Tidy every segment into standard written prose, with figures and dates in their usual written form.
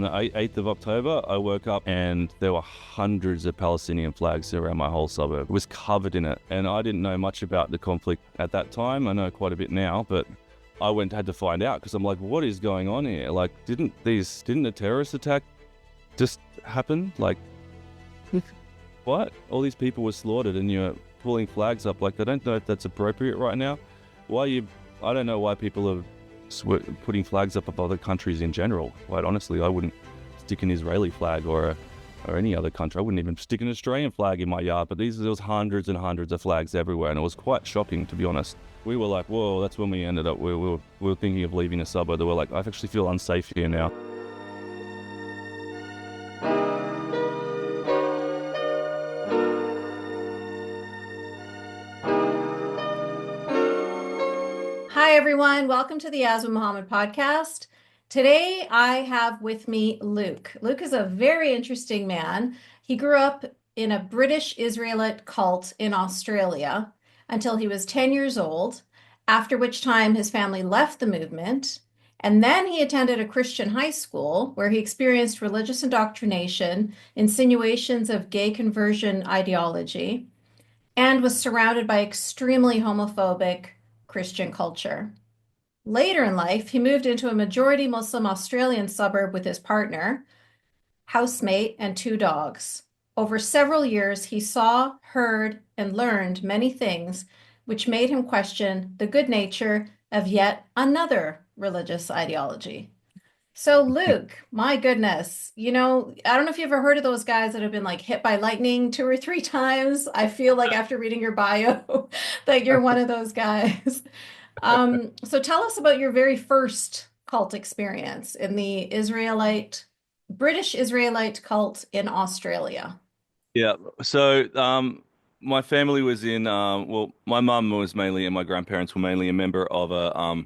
the 8th of October, I woke up and there were hundreds of Palestinian flags around my whole suburb. It was covered in it. And I didn't know much about the conflict at that time. I know quite a bit now, but had to find out because I'm like, what is going on here? Like, didn't a terrorist attack just happen? Like, what? All these people were slaughtered and you're pulling flags up. Like, I don't know if that's appropriate right now. I don't know why people are putting flags up of other countries in general. Quite honestly, I wouldn't stick an Israeli flag or any other country. I wouldn't even stick an Australian flag in my yard. But there was hundreds and hundreds of flags everywhere, and it was quite shocking, to be honest. We were like, whoa, that's when we ended up. We were thinking of leaving the suburb. They were like, I actually feel unsafe here now. Hi, everyone. Welcome to the Yasmine Mohammed podcast. Today, I have with me Luke. Luke is a very interesting man. He grew up in a British Israelite cult in Australia until he was 10 years old, after which time his family left the movement. And then he attended a Christian high school where he experienced religious indoctrination, insinuations of gay conversion ideology, and was surrounded by extremely homophobic Christian culture. Later in life, he moved into a majority Muslim Australian suburb with his partner, housemate, and 2 dogs. Over several years, he saw, heard, and learned many things which made him question the good nature of yet another religious ideology. So, Luke, my goodness, I don't know if you ever heard of those guys that have been like hit by lightning 2 or 3 times. I feel like after reading your bio that you're one of those guys. So tell us about your very first cult experience in the British Israelite cult in Australia. Yeah. So, my family was my mum was mainly, and my grandparents were mainly a member of a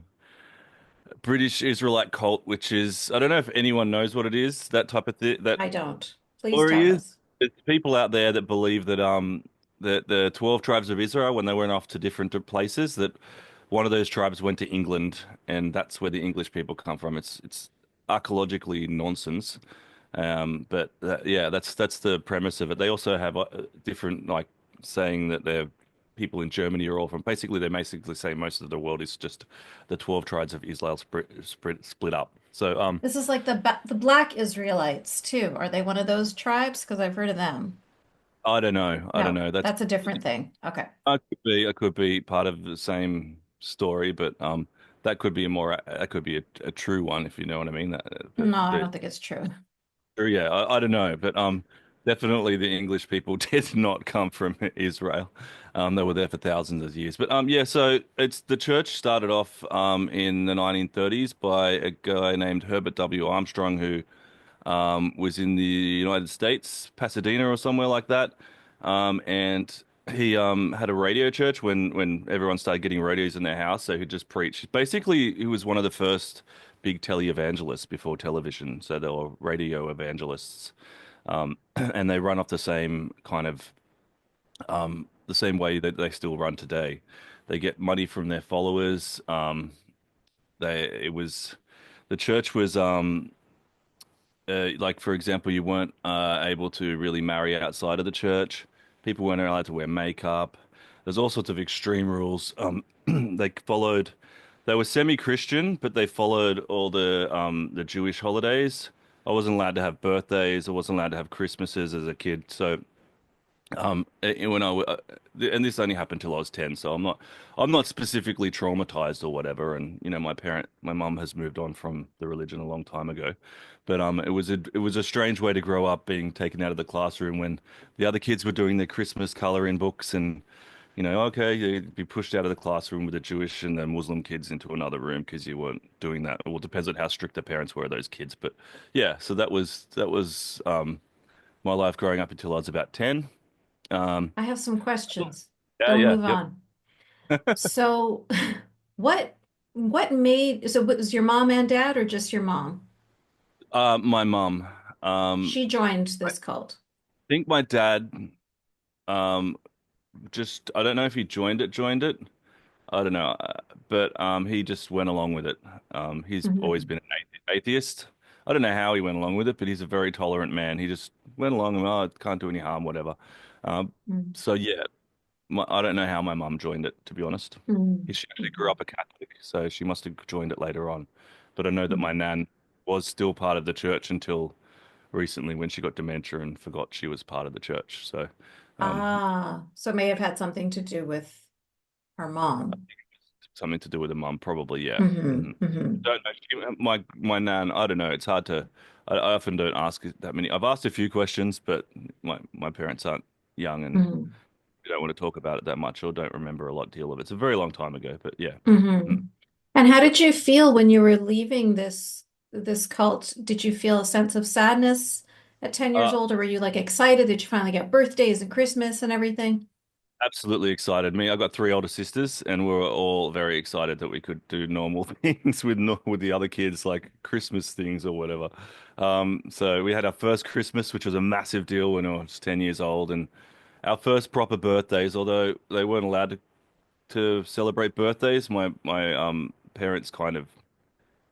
British Israelite cult, which is, I don't know if anyone knows what it is, that type of thing, that I don't. Please story tell is. us. It's people out there that believe that the 12 tribes of Israel, when they went off to different places, that one of those tribes went to England, and that's where the English people come from. It's archaeologically nonsense. But yeah, that's the premise of it. They also have different, like, saying that they're people in Germany are all from. Basically, they basically say most of the world is just the 12 tribes of Israel split up. So This is like the Black Israelites too. Are they one of those tribes? Because I've heard of them. I don't know. I don't No, know. That's that's a different thing. Okay. I could be part of the same story, but that could be a true one if you know what I mean. But No, I don't think it's true. sure, yeah, I don't know, but definitely the English people did not come from Israel. They were there for thousands of years. But yeah, so it's the church started off in the 1930s by a guy named Herbert W. Armstrong who was in the United States, Pasadena or somewhere like that. And he had a radio church when everyone started getting radios in their house, so he just preached. Basically, he was one of the first big televangelists before television, so they were radio evangelists. And they run off the same kind of the same way that they still run today. They get money from their followers. They it was the church was like, for example, you weren't able to really marry outside of the church. People weren't allowed to wear makeup. There's all sorts of extreme rules. They followed, they were semi-Christian, but they followed all the Jewish holidays. I wasn't allowed to have birthdays. I wasn't allowed to have Christmases as a kid. So when and this only happened till I was 10, so I'm not specifically traumatized or whatever. And my mum has moved on from the religion a long time ago, but it was a strange way to grow up, being taken out of the classroom when the other kids were doing their Christmas coloring books, and okay, you'd be pushed out of the classroom with the Jewish and the Muslim kids into another room because you weren't doing that. Well, it depends on how strict the parents were, those kids, but yeah, so that was my life growing up until I was about 10. Um, I have some questions. yeah, Don't yeah, move yep. on. So, what so was your mom and dad or just your mom? My mum. She joined I this cult. think my dad, um, I don't know if he joined it. I don't know, but he just went along with it. He's always Mhm. been an atheist. I don't know how he went along with it, but he's a very tolerant man. He just went along and, oh, it can't do any harm, whatever. Um, Mm, so yeah, I don't know how my mum joined it, to be honest. mm, She actually grew mhm, up a Catholic, so she must have joined it later on. But I know that mm. my nan was still part of the church until recently when she got dementia and forgot she was part of the church. So, um, Ah, so it may have had something to do with her mom. something to do with the mum, probably, yeah. Hmm. Hmm. Hmm. Don't know. My nan, I don't know. It's hard to. I often don't ask that many. I've asked a few questions, but my parents aren't young and Hmm. we don't want to talk about it that much or don't remember a lot deal of it. It's a very long time ago, but yeah. Hmm. Mm. And how did you feel when you were leaving this cult? Did you feel a sense of sadness at 10 years Uh, old, or were you like excited that you finally get birthdays and Christmas and everything? Absolutely excited. I've got three older sisters, and we were all very excited that we could do normal things with no, with the other kids, like Christmas things or whatever. So we had our first Christmas, which was a massive deal when I was 10 years old, and our first proper birthdays, although they weren't allowed to celebrate birthdays, my parents kind of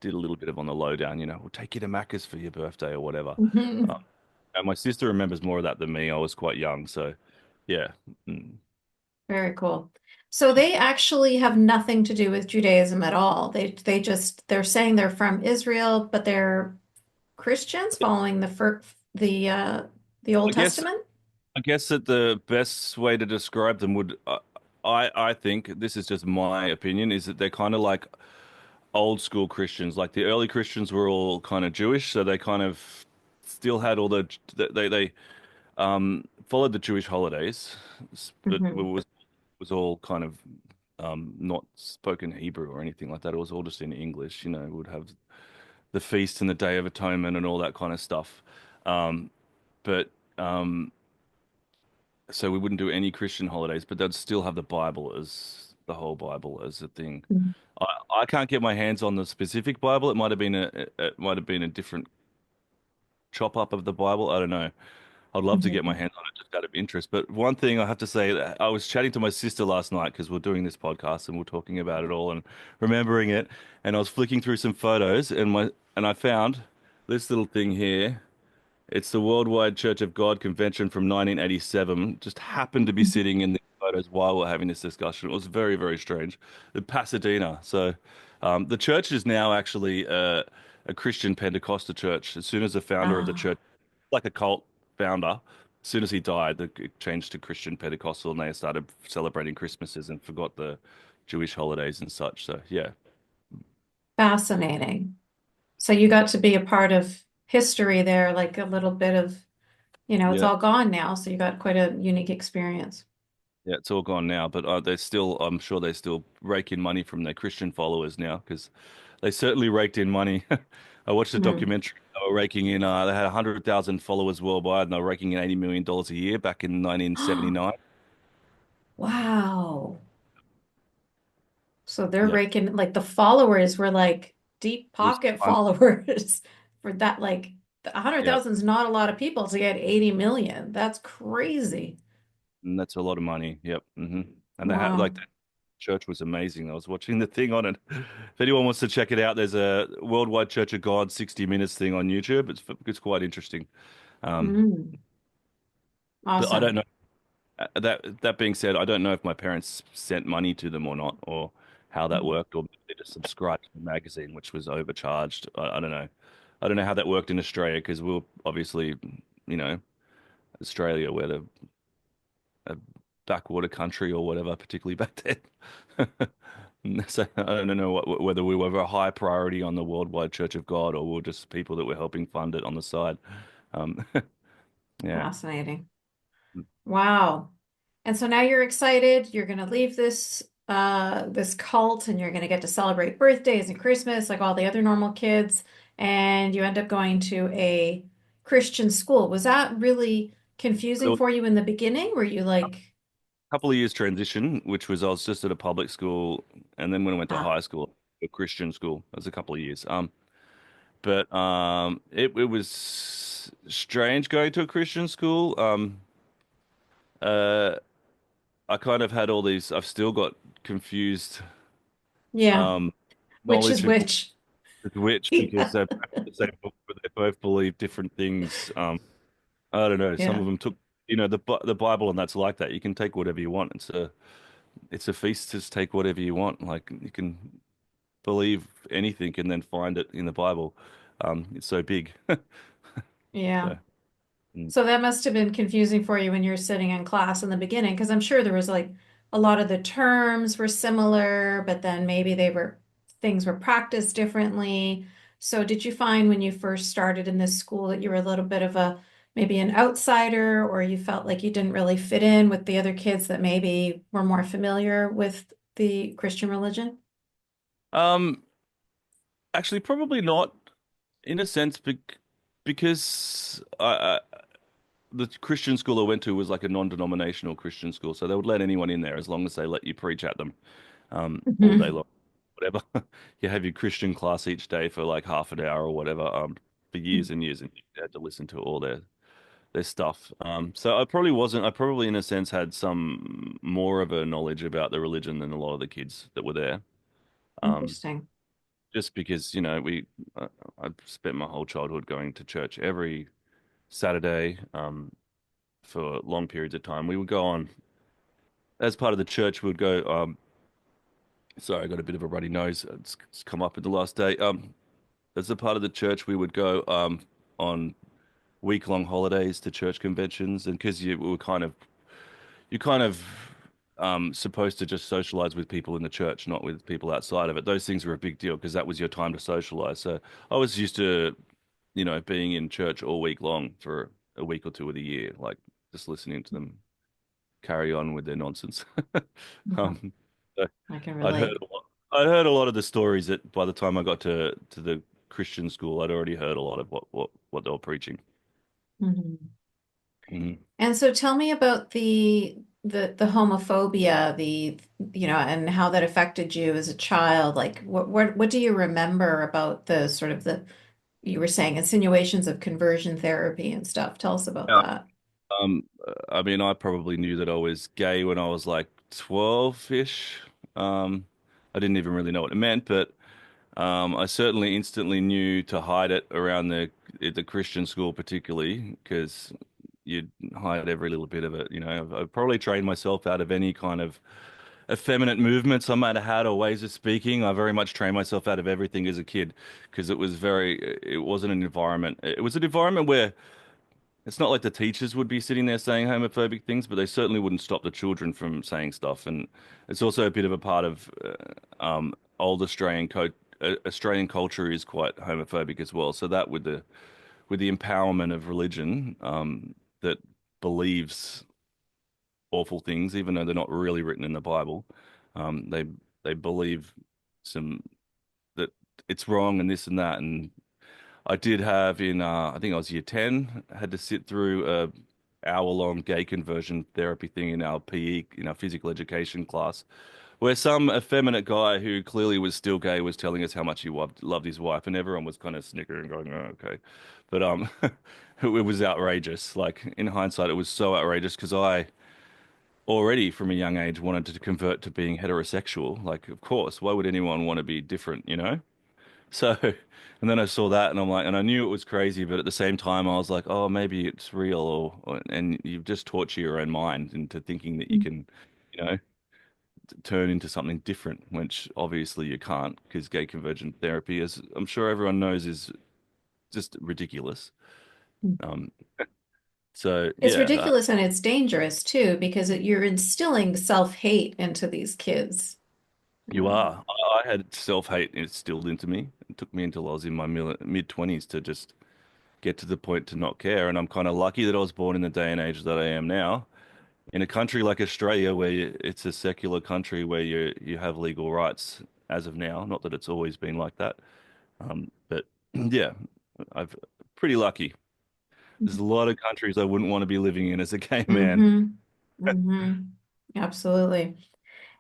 did a little bit of on the lowdown, we'll take you to Macca's for your birthday or whatever. Hmm. Um, and my sister remembers more of that than me. I was quite young, so yeah. Mm. Very cool. So they actually have nothing to do with Judaism at all. They're saying they're from Israel, but they're Christians following the I Old guess Testament. I guess that the best way to describe them would, I think, this is just my opinion, is that they're kind of like old school Christians. Like the early Christians were all kind of Jewish, so they kind of still had all they followed the Jewish holidays, but it Hmm. was all kind of not spoken Hebrew or anything like that. It was all just in English. Would have the feast and the Day of Atonement and all that kind of stuff. Um, but So we wouldn't do any Christian holidays, but they'd still have the Bible as the whole Bible as a thing. I, I can't get my hands on the specific Bible. It might have been a different chop up of the Bible. I don't know. I'd love to get my Hmm. hands on it just out of interest. But one thing I have to say, I was chatting to my sister last night because we're doing this podcast and we're talking about it all and remembering it. And I was flicking through some photos and I found this little thing here. It's the Worldwide Church of God Convention from 1987. Just happened to be sitting in the photos while we're having this discussion. It was very, very strange. In Pasadena. So the church is now actually a Christian Pentecostal church. As soon as the founder of the Ah, church, like a cult founder, as soon as he died, it changed to Christian Pentecostal and they started celebrating Christmases and forgot the Jewish holidays and such. So yeah, fascinating. So you got to be a part of history there, like a little bit of, it's yeah. all gone now. So you got quite a unique experience. Yeah, it's all gone now, but I'm sure they still rake in money from their Christian followers now because they certainly raked in money. I watched a Mm. documentary. They were raking in, they had 100,000 followers worldwide and they were raking in $80 million a year back in 1979. Wow. So they're Yeah. raking, like the followers were like deep It was pocket ton, followers for that. Like a hundred yeah, thousand is not a lot of people to get 80 million. That's crazy. and that's a lot of money. Yep. And they had like Wow. the church was amazing. I was watching the thing on it. If anyone wants to check it out, there's a Worldwide Church of God 60 Minutes thing on YouTube. It's quite interesting. Um, Mm. but I don't Awesome. know. That being said, I don't know if my parents sent money to them or not, or how that Mm. worked, or they just subscribed to the magazine, which was overcharged. I don't know. I don't know how that worked in Australia because we're obviously, you know, Australia, we're a backwater country or whatever, particularly back then. So I don't know whether we were a high priority on the Worldwide Church of God or we're just people that were helping fund it on the side. Um, yeah. Fascinating. Wow. And so now you're excited. You're going to leave this cult and you're going to get to celebrate birthdays and Christmas like all the other normal kids. And you end up going to a Christian school. Was that really There confusing was for you in the beginning? Were you like, couple of years transition, which was I was just at a public school, and then when I went to ah, high school, a Christian school, that was a couple of years. But it was strange going to a Christian school. Uh, I kind of had all I've still got confused yeah, um which is knowledge of which? which because Yeah. they're both the same book, but they both believe different things. I don't know. Some Yeah. of them took, the Bible, and that's like that. You can take whatever you want. It's a feast. Just take whatever you want. Like you can believe anything and then find it in the Bible. It's so big. Yeah. So mm. So that must have been confusing for you when you were sitting in class in the beginning, because I'm sure there was like a lot of the terms were similar, but then maybe things were practiced differently. So did you find when you first started in this school that you were a little bit of a maybe an outsider, or you felt like you didn't really fit in with the other kids that maybe were more familiar with the Christian religion? um, actually, probably not in a sense, because the Christian school I went to was like a non-denominational Christian school, so they would let anyone in there as long as they let you preach at them all day Mhm. long, whatever. You have your Christian class each day for like half an hour or whatever, for years and years, and you had to listen to all their stuff. So I probably wasn't. I probably, in a sense, had some more of a knowledge about the religion than a lot of the kids that were there. Um, Interesting. just because, I spent my whole childhood going to church every Saturday, for long periods of time. We would go on as part of the church. We would go. Sorry, I got a bit of a runny nose. It's come up in the last day. As a part of the church, we would go on week-long holidays to church conventions, and because you kind of supposed to just socialize with people in the church, not with people outside of it. Those things were a big deal because that was your time to socialize. So I was used to, being in church all week long for a week or two of the year, like just listening to them carry on with their nonsense. Yeah, Um, so I can I'd heard relate. a lot. I'd heard a lot of the stories that by the time I got to the Christian school, I'd already heard a lot of what they were preaching. Mhm. Mhm. And so tell me about the homophobia, and how that affected you as a child. Like what do you remember about the sort of the you were saying insinuations of conversion therapy and stuff. Tell us about that. I mean, I probably knew that I was gay when I was like 12-ish. I didn't even really know what it meant, but I certainly instantly knew to hide it around the Christian school, particularly because you'd hide every little bit of it. I've probably trained myself out of any kind of effeminate movements I might have had or ways of speaking. I very much trained myself out of everything as a kid because it wasn't an environment. It was an environment where it's not like the teachers would be sitting there saying homophobic things, but they certainly wouldn't stop the children from saying stuff. And it's also a bit of a part of old Australian culture is quite homophobic as well. So that with the empowerment of religion that believes awful things, even though they're not really written in the Bible, they believe some that it's wrong and this and that. And I did have I think I was year 10, had to sit through a hour-long gay conversion therapy thing in our PE, in our physical education class, where some effeminate guy who clearly was still gay was telling us how much he loved his wife, and everyone was kind of snickering, going, "Oh, okay," but it was outrageous. Like in hindsight, it was so outrageous because I already from a young age wanted to convert to being heterosexual. Like, of course, why would anyone want to be different, you know? So, and then I saw that and I'm like, and I knew it was crazy, but at the same time, I was like, oh, maybe it's real and you've just tortured your own mind into thinking that you can, you know, turn into something different, which obviously you can't because gay convergent therapy, as I'm sure everyone knows, is just ridiculous. Um, so It's yeah, ridiculous and it's dangerous too, because you're instilling self-hate into these kids. you Um, are. I had self-hate instilled into me. It took me until I was in my mid 20s to just get to the point to not care. And I'm kind of lucky that I was born in the day and age that I am now. In a country like Australia, where it's a secular country where you have legal rights as of now. Not that it's always been like that, but yeah, I've pretty lucky. There's a lot of countries I wouldn't want to be living in as a gay man. hmm hmm Absolutely.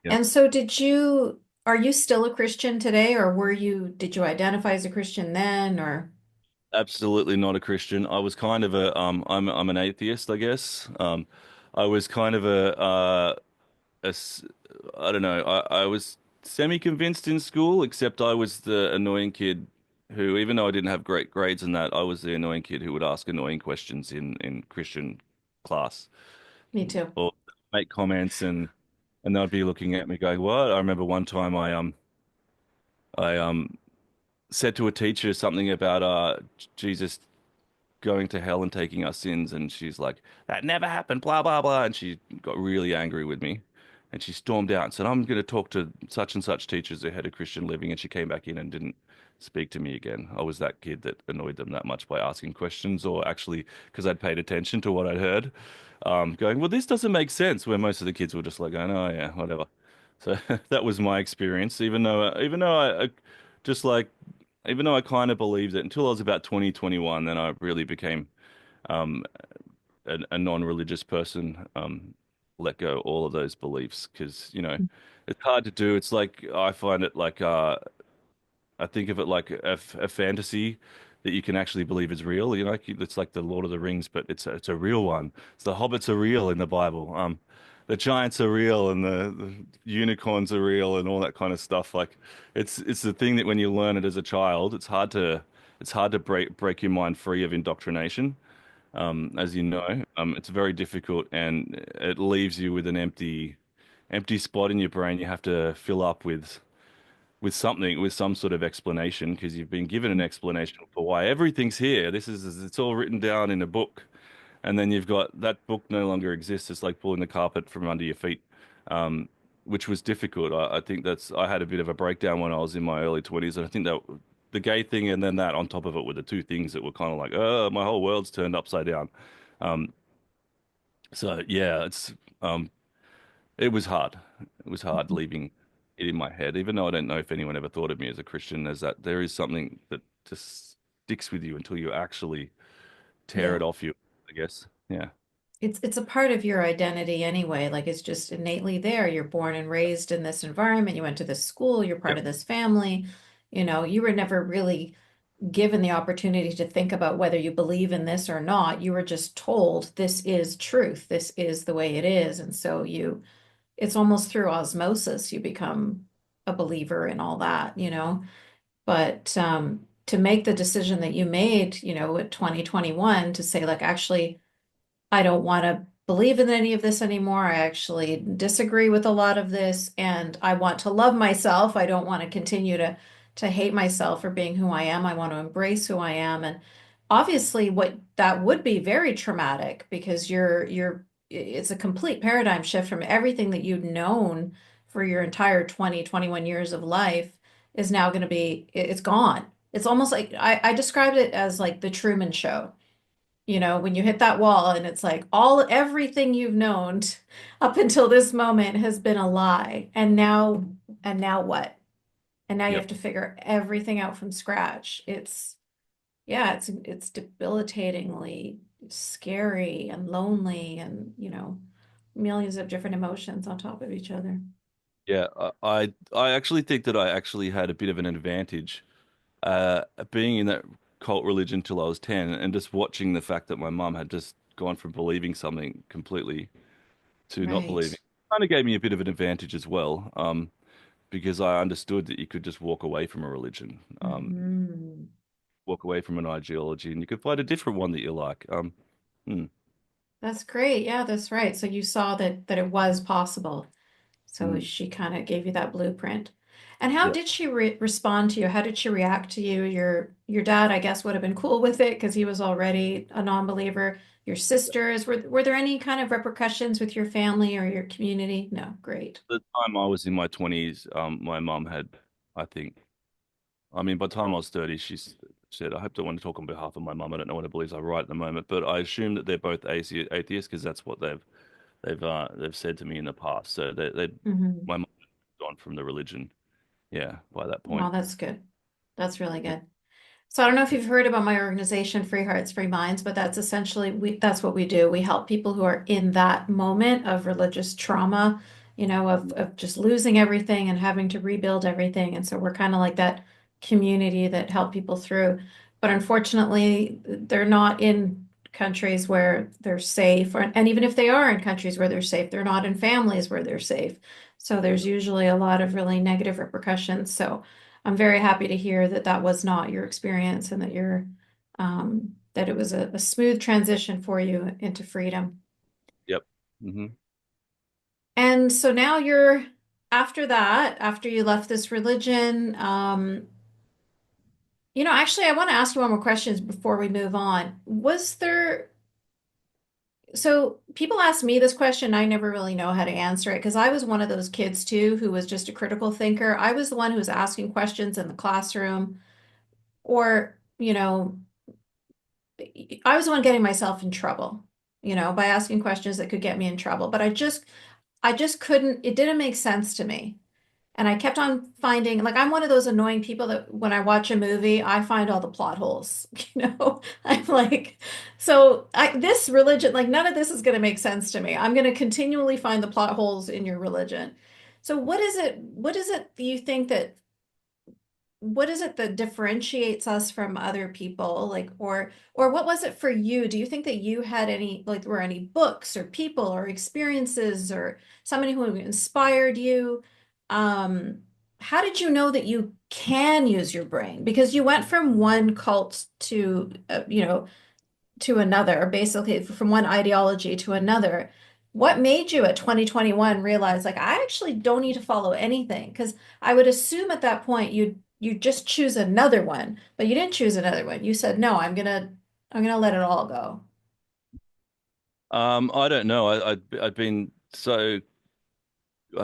Yeah, And so are you still a Christian today, or did you identify as a Christian then, or? absolutely not a Christian. I was kind of I'm an atheist, I guess. I was kind of a s- I don't know. I was semi-convinced in school, except I was the annoying kid who, even though I didn't have great grades in that, I was the annoying kid who would ask annoying questions in Christian class Me too. or make comments, and they'd be looking at me going, "What?" I remember one time I said to a teacher something about Jesus going to hell and taking our sins, and she's like, "That never happened," blah blah blah, and she got really angry with me, and she stormed out and said, "I'm going to talk to such and such teachers who had a Christian living," and she came back in and didn't speak to me again. I was that kid that annoyed them that much by asking questions, or actually because I'd paid attention to what I'd heard, going, "Well, this doesn't make sense," where most of the kids were just like, "Oh no, yeah, whatever." So that was my experience, even though I just like even though I kind of believed it until I was about 20, 21, then I really became um, a non-religious person, let go all of those beliefs because, it's hard to do. It's like I find it like I think of it like a fantasy that you can actually believe is real. It's like the Lord of the Rings, but it's a real one. So the hobbits are real in the Bible. The giants are real, and the unicorns are real, and all that kind of stuff. Like it's the thing that when you learn it as a child, it's hard to break your mind free of indoctrination. As you know, it's very difficult, and it leaves you with an empty spot in your brain. You have to fill up with something, with some sort of explanation, because you've been given an explanation for why everything's here. It's all written down in a book, and then you've got that book no longer exists. It's like pulling the carpet from under your feet, um, which was difficult. I think I had a bit of a breakdown when I was in my early 20s, and I think that the gay thing and then that on top of it were the two things that were kind of like, oh, my whole world's turned upside down. Um, so yeah, um, it was hard. It was hard leaving it in my head, even though I don't know if anyone ever thought of me as a Christian, as that there is something that just sticks with you until you actually tear Yeah. it off you, I guess. Yeah. It's a part of your identity anyway. Like it's just innately there. You're born and raised in this environment. You went to this school, you're part Yep. of this family. You were never really given the opportunity to think about whether you believe in this or not. You were just told this is truth. This is the way it is. And so it's almost through osmosis, you become a believer in all that. But to make the decision that you made, at 2021 to say, like, actually, I don't want to believe in any of this anymore. I actually disagree with a lot of this, and I want to love myself. I don't want to continue to hate myself for being who I am. I want to embrace who I am. And obviously, what that would be very traumatic because it's a complete paradigm shift from everything that you've known for your entire 20, 21 years of life is now going to be, it's gone. It's almost like I described it as like the Truman Show, when you hit that wall and it's like everything you've known up until this moment has been a lie. And now what? And now you Yep. have to figure everything out from scratch. Yeah, it's debilitatingly scary and lonely and, millions of different emotions on top of each other. Yeah. I actually think that I actually had a bit of an advantage being in that cult religion till I was 10 and just watching the fact that my mum had just gone from believing something completely to not believing Right. kind of gave me a bit of an advantage as well, because I understood that you could just walk away from a religion, Hmm. walk away from an ideology, and you could find a different one that you like. Hmm, That's great. Yeah, that's right. So you saw that it was possible. So hmm, she kind of gave you that blueprint. And how yeah. did she respond to you? How did she react to you? Your dad, I guess, would have been cool with it because he was already a non-believer. Your sisters, were there any kind of repercussions with your family or your community? No, great. The time I was in my 20s, my mum had, I think, I mean, by the time I was 30, said, I hope to want to talk on behalf of my mum. I don't know what I believe I'm right at the moment, but I assume that they're both atheists because that's what they've said to me in the past. So Hmm. my mum had gone from the religion, yeah, by that point. Well, that's good. That's really good. So I don't know if you've heard about my organization, Free Hearts, Free Minds, but that's essentially that's what we do. We help people who are in that moment of religious trauma, of just losing everything and having to rebuild everything. And so we're kind of like that community that help people through. But unfortunately, they're not in countries where they're safe, and even if they are in countries where they're safe, they're not in families where they're safe. So there's usually a lot of really negative repercussions. So I'm very happy to hear that that was not your experience and that that it was a smooth transition for you into freedom. Yep. Hmm. And so now you're after that, after you left this religion, actually, I want to ask you one more question before we move on. So people ask me this question, I never really know how to answer it because I was one of those kids too who was just a critical thinker. I was the one who was asking questions in the classroom, or, I was the one getting myself in trouble, by asking questions that could get me in trouble. But I just couldn't, it didn't make sense to me. And I kept on finding, like, I'm one of those annoying people that when I watch a movie, I find all the plot holes, I'm like, this religion, like, none of this is going to make sense to me. I'm going to continually find the plot holes in your religion. So what is it you think that what is it that differentiates us from other people? Like, or what was it for you? Do you think that you had any, like, were any books or people or experiences or somebody who inspired you? Um, how did you know that you can use your brain? Because you went from one cult to another, basically from one ideology to another. What made you at 2021 realize, like, I actually don't need to follow anything? Because I would assume at that point you just choose another one, but you didn't choose another one. You said, no, I'm gonna let it all go. I don't know. I'd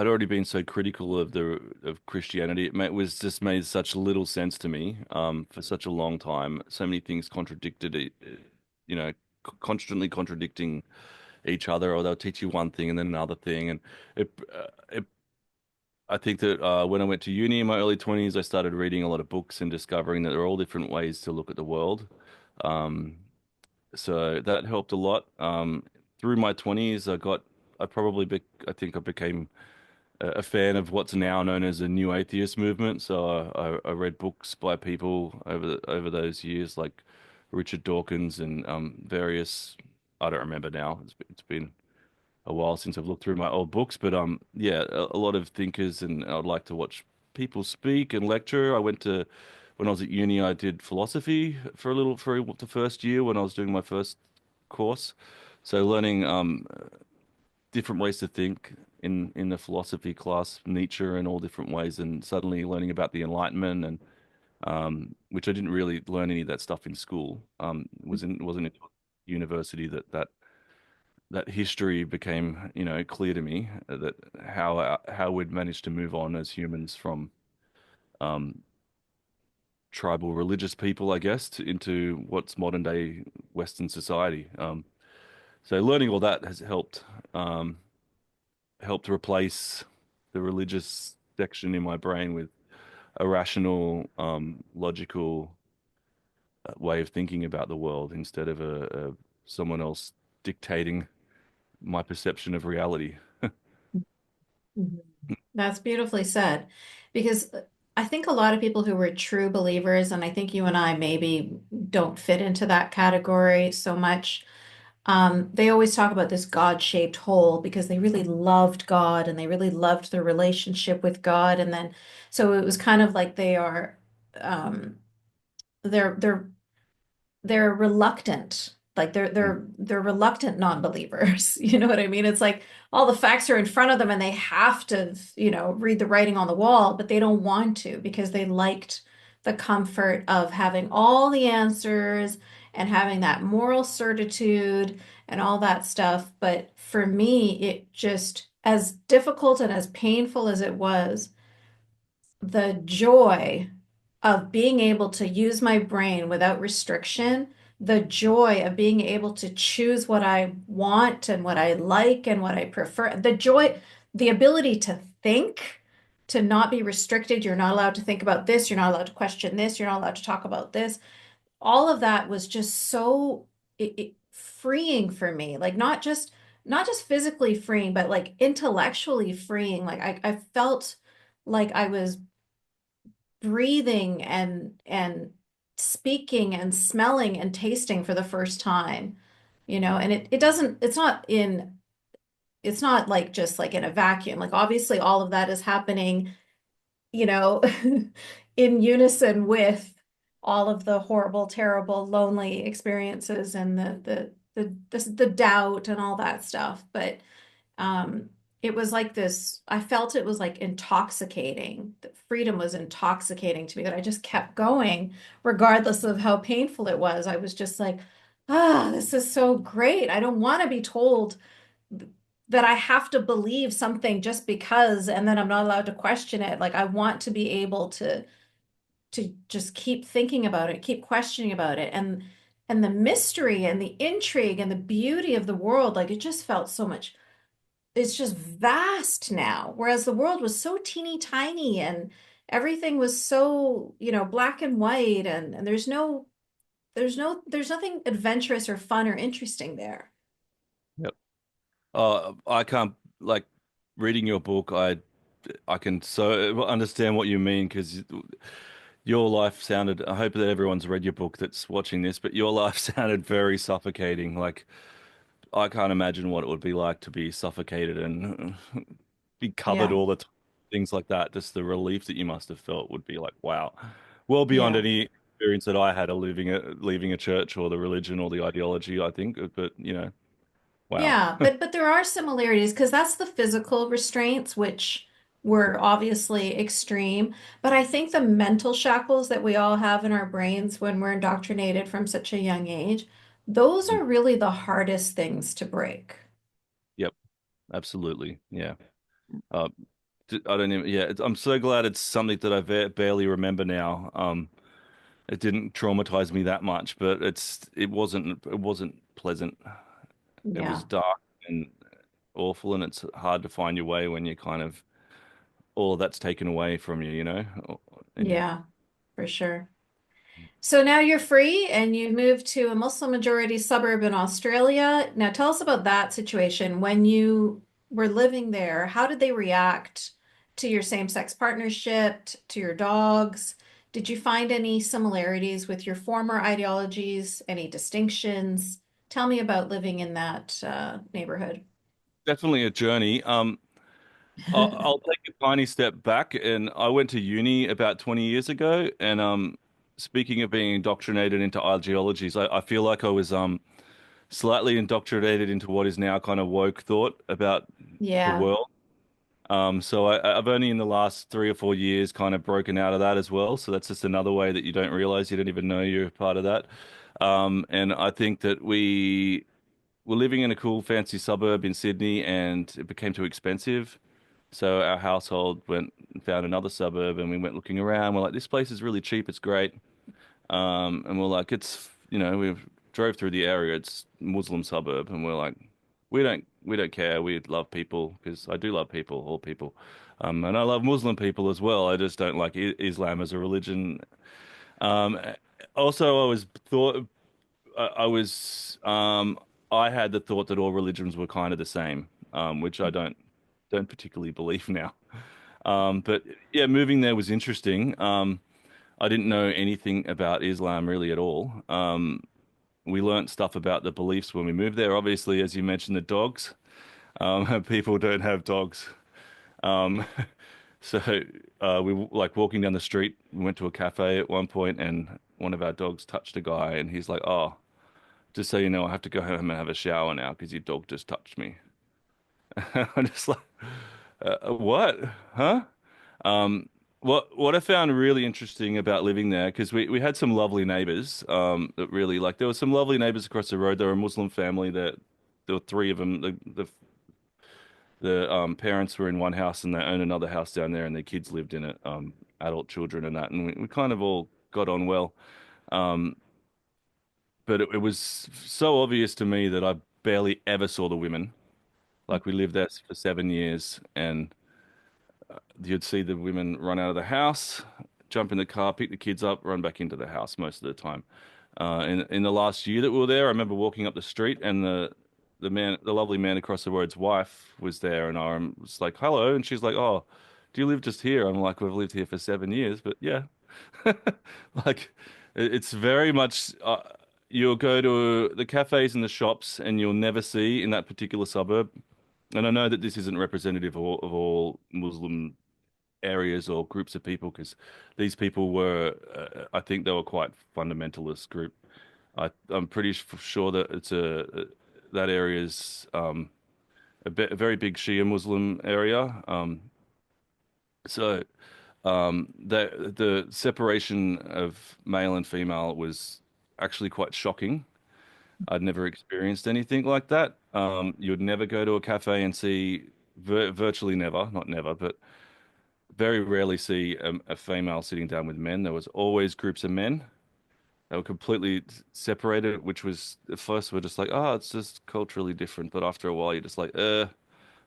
already been so critical of Christianity. Was just made such little sense to me for such a long time. So many things contradicted it, you know, constantly contradicting each other, or they'll teach you one thing and then another thing. And it I think that when I went to uni in my early 20s, I started reading a lot of books and discovering that there are all different ways to look at the world. Um, so that helped a lot. Through my 20s, I think I became a fan of what's now known as a new atheist movement. So I read books by people over those years, like Richard Dawkins and various. I don't remember now. It's been a while since I've looked through my old books, but yeah, a lot of thinkers, and I'd like to watch people speak and lecture. When I was at uni, I did philosophy for the first year when I was doing my first course. So learning different ways to think in the philosophy class, Nietzsche and all different ways, and suddenly learning about the Enlightenment and which I didn't really learn any of that stuff in school. Wasn't at university that history became, clear to me, that how we'd managed to move on as humans from um, tribal religious people, I guess, into what's modern day Western society. So learning all that has helped replace the religious section in my brain with a rational, logical way of thinking about the world instead of a someone else dictating my perception of reality. Mhm. That's beautifully said. Because I think a lot of people who were true believers, and I think you and I maybe don't fit into that category so much. They always talk about this God-shaped hole because they really loved God and they really loved their relationship with God. And then, so it was kind of like um, they're reluctant, like they're reluctant non-believers. You know what I mean? It's like all the facts are in front of them and they have to, read the writing on the wall, but they don't want to because they liked the comfort of having all the answers and having that moral certitude and all that stuff. But for me, it just, as difficult and as painful as it was, the joy of being able to use my brain without restriction, the joy of being able to choose what I want and what I like and what I prefer, the joy, the ability to think, to not be restricted. You're not allowed to think about this. You're not allowed to question this. You're not allowed to talk about this. All of that was just so freeing for me. Like, not just physically freeing, but like intellectually freeing. Like I felt like I was breathing and speaking and smelling and tasting for the first time, and it doesn't, it's not like just like in a vacuum. Like, obviously all of that is happening, you know in unison with all of the horrible, terrible, lonely experiences and the doubt and all that stuff. But um, it was like this, I felt it was like intoxicating. That freedom was intoxicating to me, that I just kept going regardless of how painful it was. I was just like, this is so great. I don't want to be told that I have to believe something just because, and then I'm not allowed to question it. Like I want to be able to just keep thinking about it, keep questioning about it. And the mystery and the intrigue and the beauty of the world, like it just felt so much, it's just vast now. Whereas the world was so teeny tiny and everything was so, black and white and there's nothing adventurous or fun or interesting there. Yep. I can't like reading your book. I can so understand what you mean because your life sounded. I hope that everyone's read your book that's watching this, but your life sounded very suffocating. Like I can't imagine what it would be like to be suffocated and be covered Yeah. all the time. Things like that. Just the relief that you must have felt would be like, wow, well beyond Yeah. any experience that I had of leaving a church or the religion or the ideology, I think. But wow. Yeah, but there are similarities because that's the physical restraints, which were obviously extreme. But I think the mental shackles that we all have in our brains when we're indoctrinated from such a young age, those Mm. are really the hardest things to break. Yep, absolutely. Yeah. Uh, I don't even. Yeah, I'm so glad it's something that I barely remember now. It didn't traumatize me that much, but it wasn't pleasant. It was Yeah. dark and awful, and it's hard to find your way when you kind of all of that's taken away from you, you know? And Yeah, for sure. So now you're free and you moved to a Muslim majority suburb in Australia. Now tell us about that situation. When you were living there, how did they react to your same-sex partnership, to your dogs? Did you find any similarities with your former ideologies, any distinctions? Tell me about living in that neighborhood. definitely a journey. I'll take a tiny step back, and I went to uni about 20 years ago, and speaking of being indoctrinated into ideologies, I feel like I was slightly indoctrinated into what is now kind of woke thought about the Yeah, world. So I've only in the last 3 or 4 years kind of broken out of that as well. So that's just another way that you don't realize you don't even know you're part of that. And I think that we were living in a cool, fancy suburb in Sydney, and it became too expensive. So our household went and found another suburb, and we went looking around. We're like, this place is really cheap. It's great. And we're like, we drove through the area. It's Muslim suburb, and we're like, we don't care. We love people because I do love people, all people. And I love Muslim people as well. I just don't like I Islam as a religion. Um, also, I was, I had the thought that all religions were kind of the same, which I don't particularly believe now. But yeah, moving there was interesting. I didn't know anything about Islam really at all. We learnt stuff about the beliefs when we moved there. Obviously, as you mentioned, the dogs. People don't have dogs. Um, so we like walking down the street. We went to a cafe at one point, and one of our dogs touched a guy, and he's like, "Oh, just so you know, I have to go home and have a shower now because your dog just touched me." I'm just like, what? Huh? Um, what I found really interesting about living there, because we had some lovely neighbors, that really like there were some lovely neighbors across the road. They were a Muslim family that there were three of them. The parents were in one house and they owned another house down there, and their kids lived in it, adult children and that, and we kind of all got on well. Um, but it was so obvious to me that I barely ever saw the women. Like we lived there for 7 years, and you'd see the women run out of the house, jump in the car, pick the kids up, run back into the house most of the time. In the last year that we were there, I remember walking up the street, and the lovely man across the road's wife was there, and I was like, "Hello," and she's like, "Oh, do you live just here?" I'm like, "We've lived here for 7 years," but yeah, like it's very much. You'll go to the cafes and the shops, and you'll never see in that particular suburb. And I know that this isn't representative of all Muslim areas or groups of people because these people were, I think they were quite fundamentalist group. I'm pretty sure that it's that area is a very big Shia Muslim area. So the separation of male and female was actually quite shocking. I'd never experienced anything like that. You would never go to a cafe and see virtually never, not never, but very rarely see a female sitting down with men. There was always groups of men. They were completely separated, which was at first we're just like, oh, it's just culturally different. But after a while, you're just like,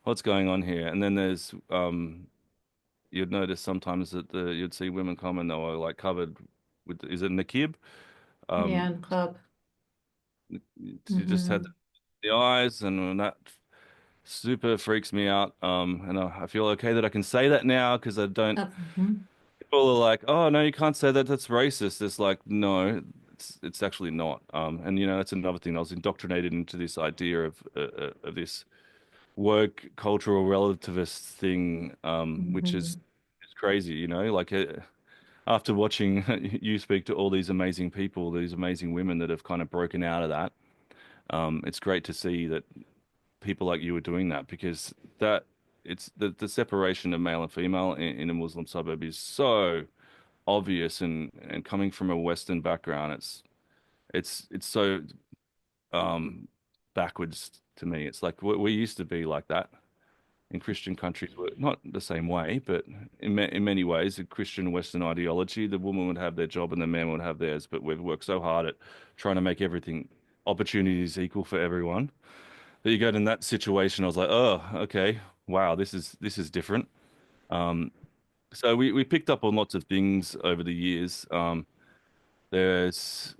what's going on here? And then there's you'd notice sometimes that you'd see women come and they were like covered with, is it niqab? Yeah, Um, and club. you just had Hmm. the eyes, and that super freaks me out. And I feel okay that I can say that now because I don't. Mhm. People are like, "Oh no, you can't say that. That's racist." It's like, no, it's actually not. And that's another thing. I was indoctrinated into this idea of this woke cultural relativist thing, which Mhm. is crazy. Like after watching you speak to all these amazing people, these amazing women that have kind of broken out of that. It's great to see that people like you are doing that because that it's the separation of male and female in a Muslim suburb is so obvious and coming from a Western background, it's so um backwards to me. It's like we used to be like that in Christian countries, were not the same way, but in many ways, a Christian Western ideology, the woman would have their job and the man would have theirs. But we've worked so hard at trying to make everything opportunities equal for everyone. That you get in that situation, I was like, oh, okay, wow, this is different. Um, so we picked up on lots of things over the years. There's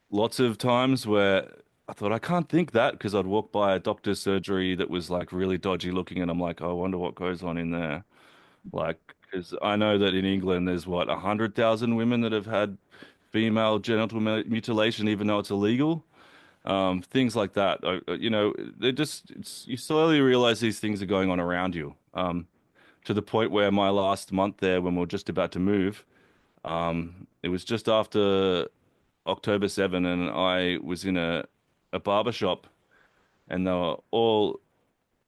lots of times where I thought I can't think that because I'd walk by a doctor's surgery that was like really dodgy looking, and I'm like, oh, I wonder what goes on in there. Like, because I know that in England there's what 100,000 women that have had female genital mutilation, even though it's illegal. Things like that. They just you slowly realize these things are going on around you. To the point where my last month there, when we were just about to move, it was just after October 7, and I was in a barber shop, and they were all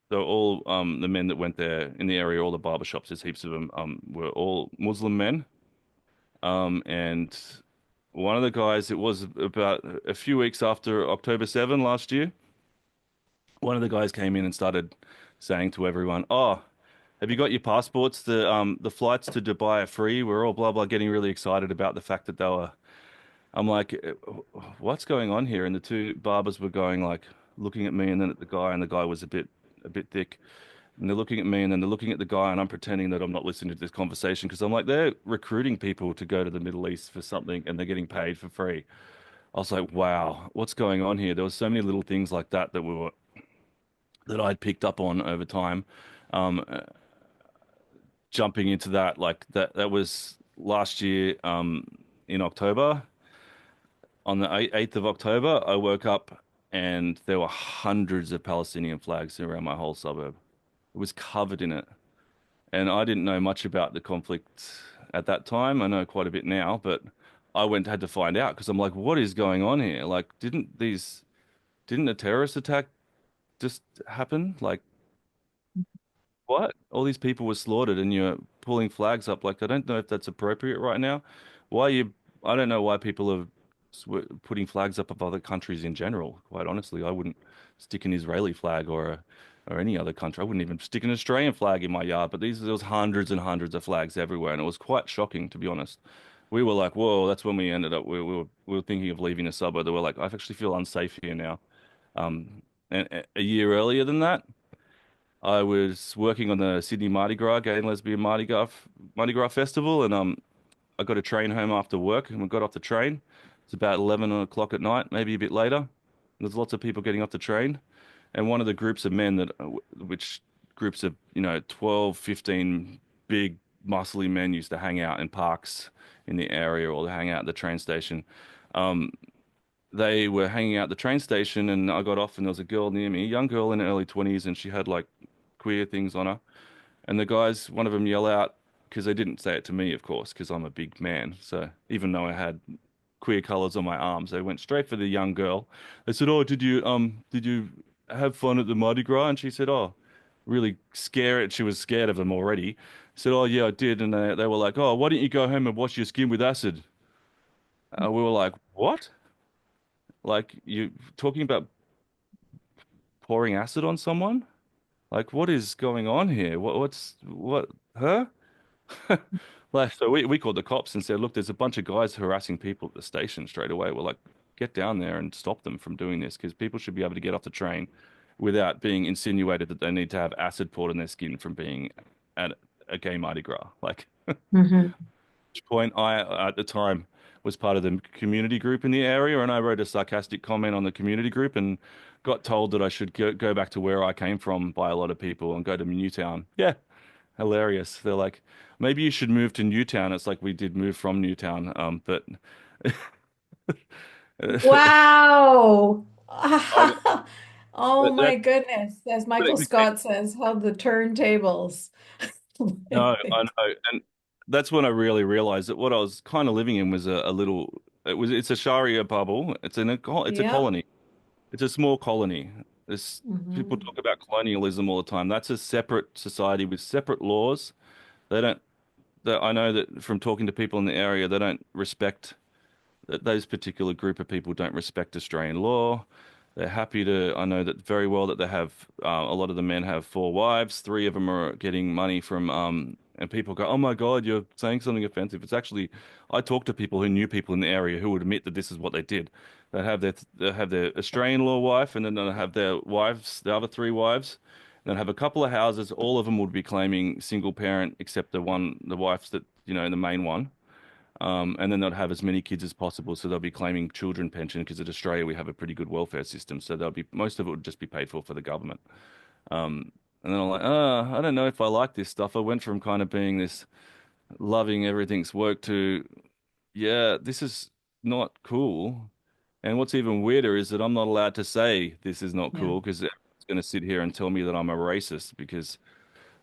the men that went there in the area, all the barber shops, there's heaps of them, were all Muslim men. And one of the guys, it was about a few weeks after October 7 last year, one of the guys came in and started saying to everyone, "Oh, have you got your passports? The flights to Dubai are free." We're all blah blah getting really excited about the fact that they were. I'm like, what's going on here? And the two barbers were going like looking at me and then at the guy, and the guy was a bit thick. And they're looking at me and then they're looking at the guy, and I'm pretending that I'm not listening to this conversation because I'm like, they're recruiting people to go to the Middle East for something and they're getting paid for free. I was like, wow, what's going on here? There was so many little things like that that I'd picked up on over time. Um, Jumping into that, like that was last year, in October. On the 8th of October, I woke up and there were hundreds of Palestinian flags around my whole suburb. It was covered in it. And I didn't know much about the conflict at that time. I know quite a bit now, but I had to find out because I'm like, what is going on here? Like, didn't a terrorist attack just happen? Like, what? All these people were slaughtered and you're pulling flags up. Like, I don't know if that's appropriate right now. I don't know why people are putting flags up of other countries in general. Quite honestly, I wouldn't stick an Israeli flag or any other country. I wouldn't even stick an Australian flag in my yard. But there was hundreds and hundreds of flags everywhere, and it was quite shocking, to be honest. We were like, whoa, that's when we ended up. We were thinking of leaving the suburb. They were like, I actually feel unsafe here now. And a year earlier than that, I was working on the Sydney Mardi Gras, Gay and Lesbian Mardi Gras Festival, and I got a train home after work, and we got off the train. It's about 11 o'clock at night, maybe a bit later. There's lots of people getting off the train, and one of the groups of men which groups of 12, 15 big muscly men used to hang out in parks in the area or hang out at the train station. Um, they were hanging out at the train station, and I got off, and there was a girl near me, a young girl in her early 20s, and she had like queer things on her. And the guys, one of them yell out, because they didn't say it to me, of course, because I'm a big man. So even though I had queer colors on my arms, they went straight for the young girl. They said, "Oh, did you have fun at the Mardi Gras?" And she said, "Oh, really scared." She was scared of them already. Said, "Oh yeah, I did." And they were like, "Oh, why don't you go home and wash your skin with acid?" We were like, "What? Like you talking about pouring acid on someone? Like what is going on here? What? Huh?" Like, so we called the cops and said, look, there's a bunch of guys harassing people at the station straight away. We're like, get down there and stop them from doing this because people should be able to get off the train without being insinuated that they need to have acid poured on their skin from being at a gay Mardi Gras. Like, Hmm. which point I, at the time, was part of the community group in the area, and I wrote a sarcastic comment on the community group and got told that I should go back to where I came from by a lot of people and go to Newtown. Yeah, hilarious. They're like, maybe you should move to Newtown. It's like we did move from Newtown, but Wow. I, Oh that my goodness. As Michael Scott says, held the turntables. no, I know, and that's when I really realized that what I was kind of living in was a little. It's a Sharia bubble. It's a Yep. colony. It's a small colony. This People Hmm. talk about colonialism all the time. That's a separate society with separate laws. They don't. I know that from talking to people in the area, they don't respect that those particular group of people don't respect Australian law. They're happy to, I know that very well that they have, a lot of the men have four wives. Three of them are getting money from, and people go, oh my God, you're saying something offensive. It's actually, I talked to people who knew people in the area who would admit that this is what they did. They have their Australian law wife, and then they'll have their wives, the other three wives. Then have a couple of houses. All of them would be claiming single parent, except the wives that, the main one. And then they'll have as many kids as possible, so they'll be claiming children pension because in Australia we have a pretty good welfare system. So they'll be most of it would just be paid for the government. And then I'm like, I don't know if I like this stuff. I went from kind of being this loving everything's work to, yeah, this is not cool. And what's even weirder is that I'm not allowed to say this is not Yeah. cool because everyone's going to sit here and tell me that I'm a racist because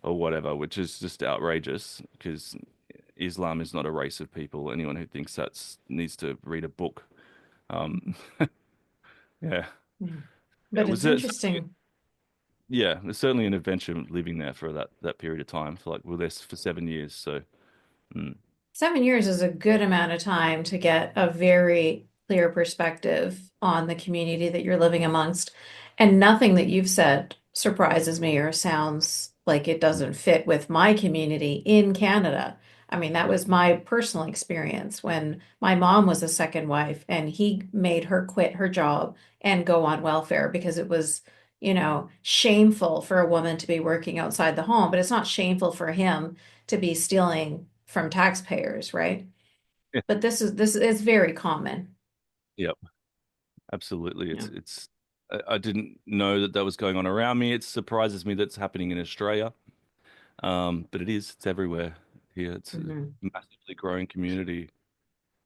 or whatever, which is just outrageous because Islam is not a race of people. Anyone who thinks that needs to read a book. Um, yeah, Yeah. yeah, it But was it's certainly, interesting. yeah, it's certainly an adventure living there for that period of time. For like, we were there for 7 years, so mm, 7 years is a good amount of time to get a very clear perspective on the community that you're living amongst. And nothing that you've said surprises me or sounds like it doesn't fit with my community in Canada. I mean, that yeah, was my personal experience when my mom was a second wife and he made her quit her job and go on welfare because it was, shameful for a woman to be working outside the home, but it's not shameful for him to be stealing from taxpayers, right? yeah, But this is very common. yeah, absolutely. Yeah. I didn't know that was going on around me. It surprises me that's happening in Australia. But it is. It's everywhere here. It's a Mhm. massively growing community.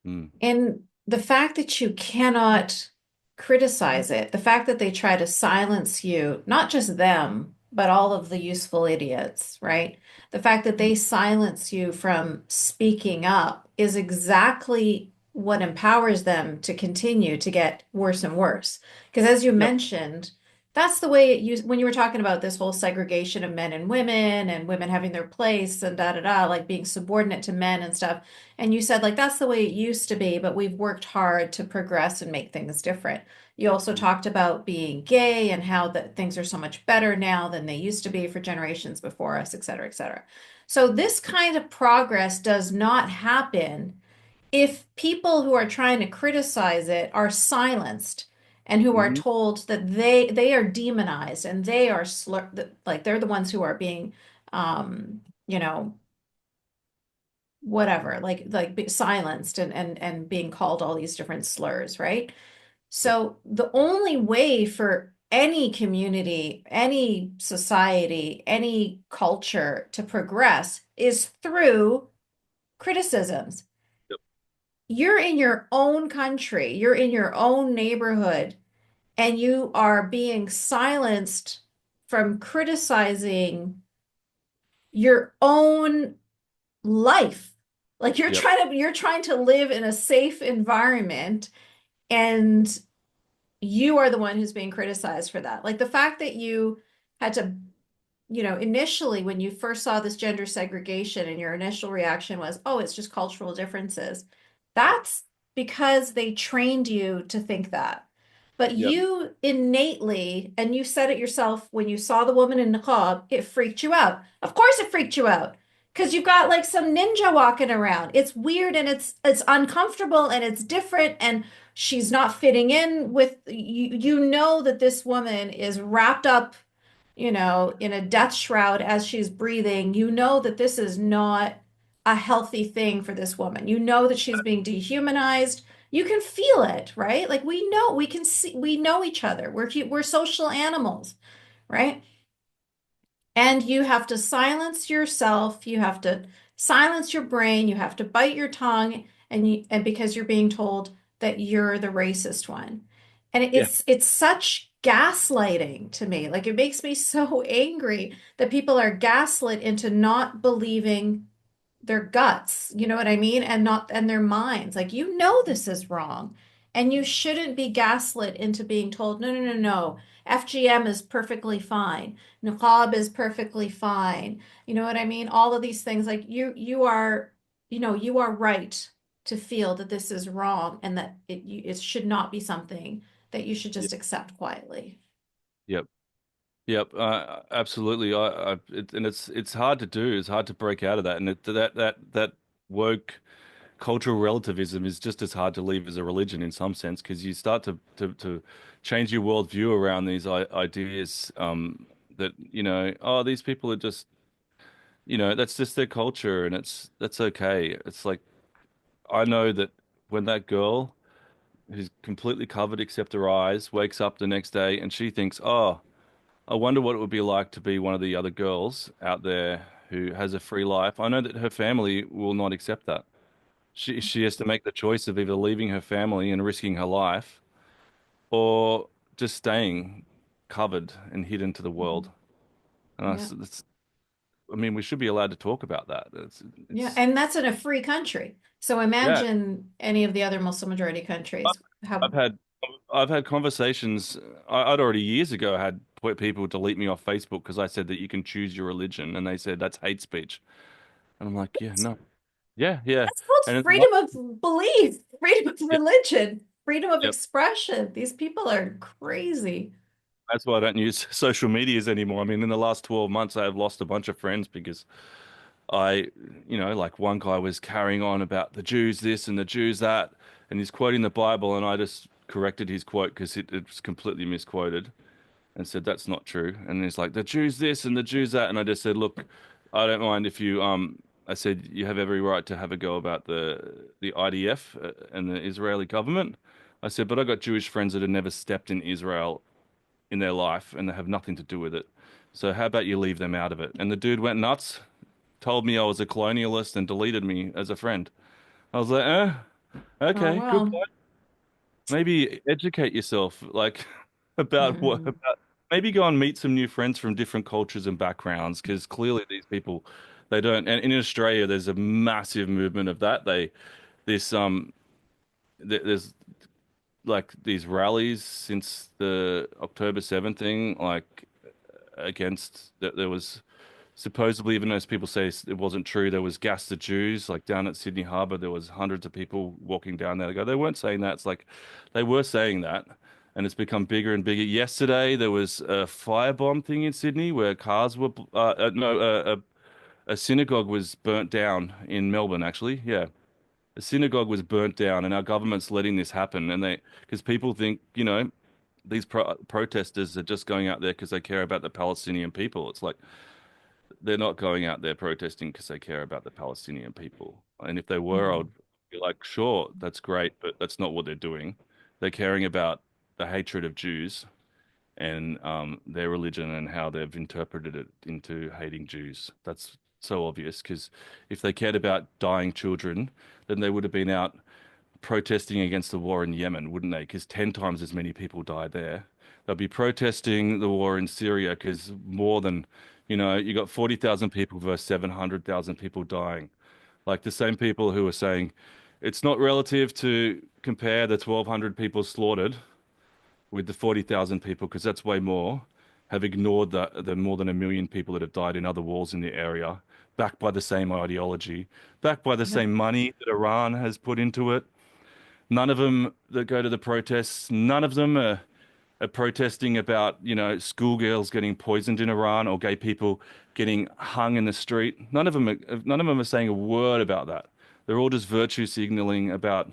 Mm. And the fact that you cannot criticize it, the fact that they try to silence you, not just them, but all of the useful idiots, right? The fact that they silence you from speaking up is exactly what empowers them to continue to get worse and worse. Because as you Yep. mentioned, that's the way it used when you were talking about this whole segregation of men and women having their place and da da da, like being subordinate to men and stuff. And you said, like, that's the way it used to be, but we've worked hard to progress and make things different. You also talked about being gay and how that things are so much better now than they used to be for generations before us, et cetera, et cetera. So this kind of progress does not happen if people who are trying to criticize it are silenced and who are Hmm. told that they are demonized and they are like they're the ones who are being um, you know, whatever, like be silenced and being called all these different slurs, right? Yep. So the only way for any community, any society, any culture to progress is through criticisms. Yep. You're in your own country, you're in your own neighborhood, and you are being silenced from criticizing your own life. Like Yep. you're trying to live in a safe environment, and you are the one who's being criticized for that. Like the fact that you had to, initially when you first saw this gender segregation and your initial reaction was, oh, it's just cultural differences. That's because they trained you to think that. But Yep. you innately, and you said it yourself when you saw the woman in niqab, it freaked you out. Of course it freaked you out. Because you've got like some ninja walking around. It's weird and it's uncomfortable and it's different and she's not fitting in with you. You know that this woman is wrapped up, in a death shroud as she's breathing. You know that this is not a healthy thing for this woman. You know that she's being dehumanized. You can feel it, right? Like we know, we can see, we know each other. We're social animals, right? And you have to silence yourself, you have to silence your brain, you have to bite your tongue, and because you're being told that you're the racist one. And Yeah. it's such gaslighting to me. Like it makes me so angry that people are gaslit into not believing their guts, you know what I mean? And their minds. Like, this is wrong. And you shouldn't be gaslit into being told, no, no, no, no. FGM is perfectly fine. Niqab is perfectly fine. You know what I mean? All of these things, like you are, you are right to feel that this is wrong and that it should not be something that you should Yep. just accept quietly. Yep. Yep. Absolutely. And it's hard to do. It's hard to break out of that. And that woke cultural relativism is just as hard to leave as a religion in some sense, because you start to change your worldview around these ideas, that, oh, these people are just, that's just their culture and that's okay. It's like, I know that when that girl who's completely covered except her eyes wakes up the next day and she thinks, oh, I wonder what it would be like to be one of the other girls out there who has a free life. I know that her family will not accept that. She has to make the choice of either leaving her family and risking her life, or just staying covered and hidden to the world. Mhm. And Yeah. I mean, we should be allowed to talk about that. Yeah. It's And that's in a free country. So yeah. imagine any of the other Muslim majority countries. I've How had I've had conversations. I'd already years ago had people delete me off Facebook because I said that you can choose your religion, and they said that's hate speech. And I'm like, yeah, no, yeah, yeah, That's called and it's not. freedom of belief, freedom of Yep, religion, freedom of yep. expression. These people are crazy. That's why I don't use social medias anymore. I mean, in the last 12 months, I have lost a bunch of friends because like one guy was carrying on about the Jews this and the Jews that, and he's quoting the Bible, and I just corrected his quote because it was completely misquoted, and said that's not true. And he's like, the Jews this and the Jews that, and I just said, look, I don't mind if you I said you have every right to have a go about the IDF, and the Israeli government. I said, but I got Jewish friends that have never stepped in Israel in their life and they have nothing to do with it. So how about you leave them out of it? And the dude went nuts, told me I was a colonialist, and deleted me as a friend. I was like, Oh, okay, good. well. Maybe educate yourself, like about what Mm, about maybe go and meet some new friends from different cultures and backgrounds, because clearly these people, they don't. And in Australia, there's a massive movement of that. This there's like these rallies since the October 7th thing, like against that there was supposedly, even though people say it wasn't true, there was gas the Jews, like down at Sydney Harbour, there was hundreds of people walking down there. They weren't saying that. It's like they were saying that, and it's become bigger and bigger. Yesterday, there was a firebomb thing in Sydney where cars were, no, a synagogue was burnt down in Melbourne, actually. Yeah. A synagogue was burnt down, and our government's letting this happen. And because people think, these protesters are just going out there because they care about the Palestinian people. It's like, they're not going out there protesting because they care about the Palestinian people. And if they were, I would mm, be like, sure, that's great, but that's not what they're doing. They're caring about the hatred of Jews and their religion and how they've interpreted it into hating Jews. That's so obvious, because if they cared about dying children, then they would have been out protesting against the war in Yemen, wouldn't they? Because 10 times as many people died there. They'll be protesting the war in Syria because more than, you got 40,000 people versus 700,000 people dying. Like the same people who are saying it's not relative to compare the 1,200 people slaughtered with the 40,000 people, because that's way more, have ignored the more than 1 million people that have died in other wars in the area, backed by the same ideology, backed by the Yep. same money that Iran has put into it. None of them that go to the protests, none of them are protesting about, schoolgirls getting poisoned in Iran or gay people getting hung in the street. None of them are saying a word about that. They're all just virtue signaling about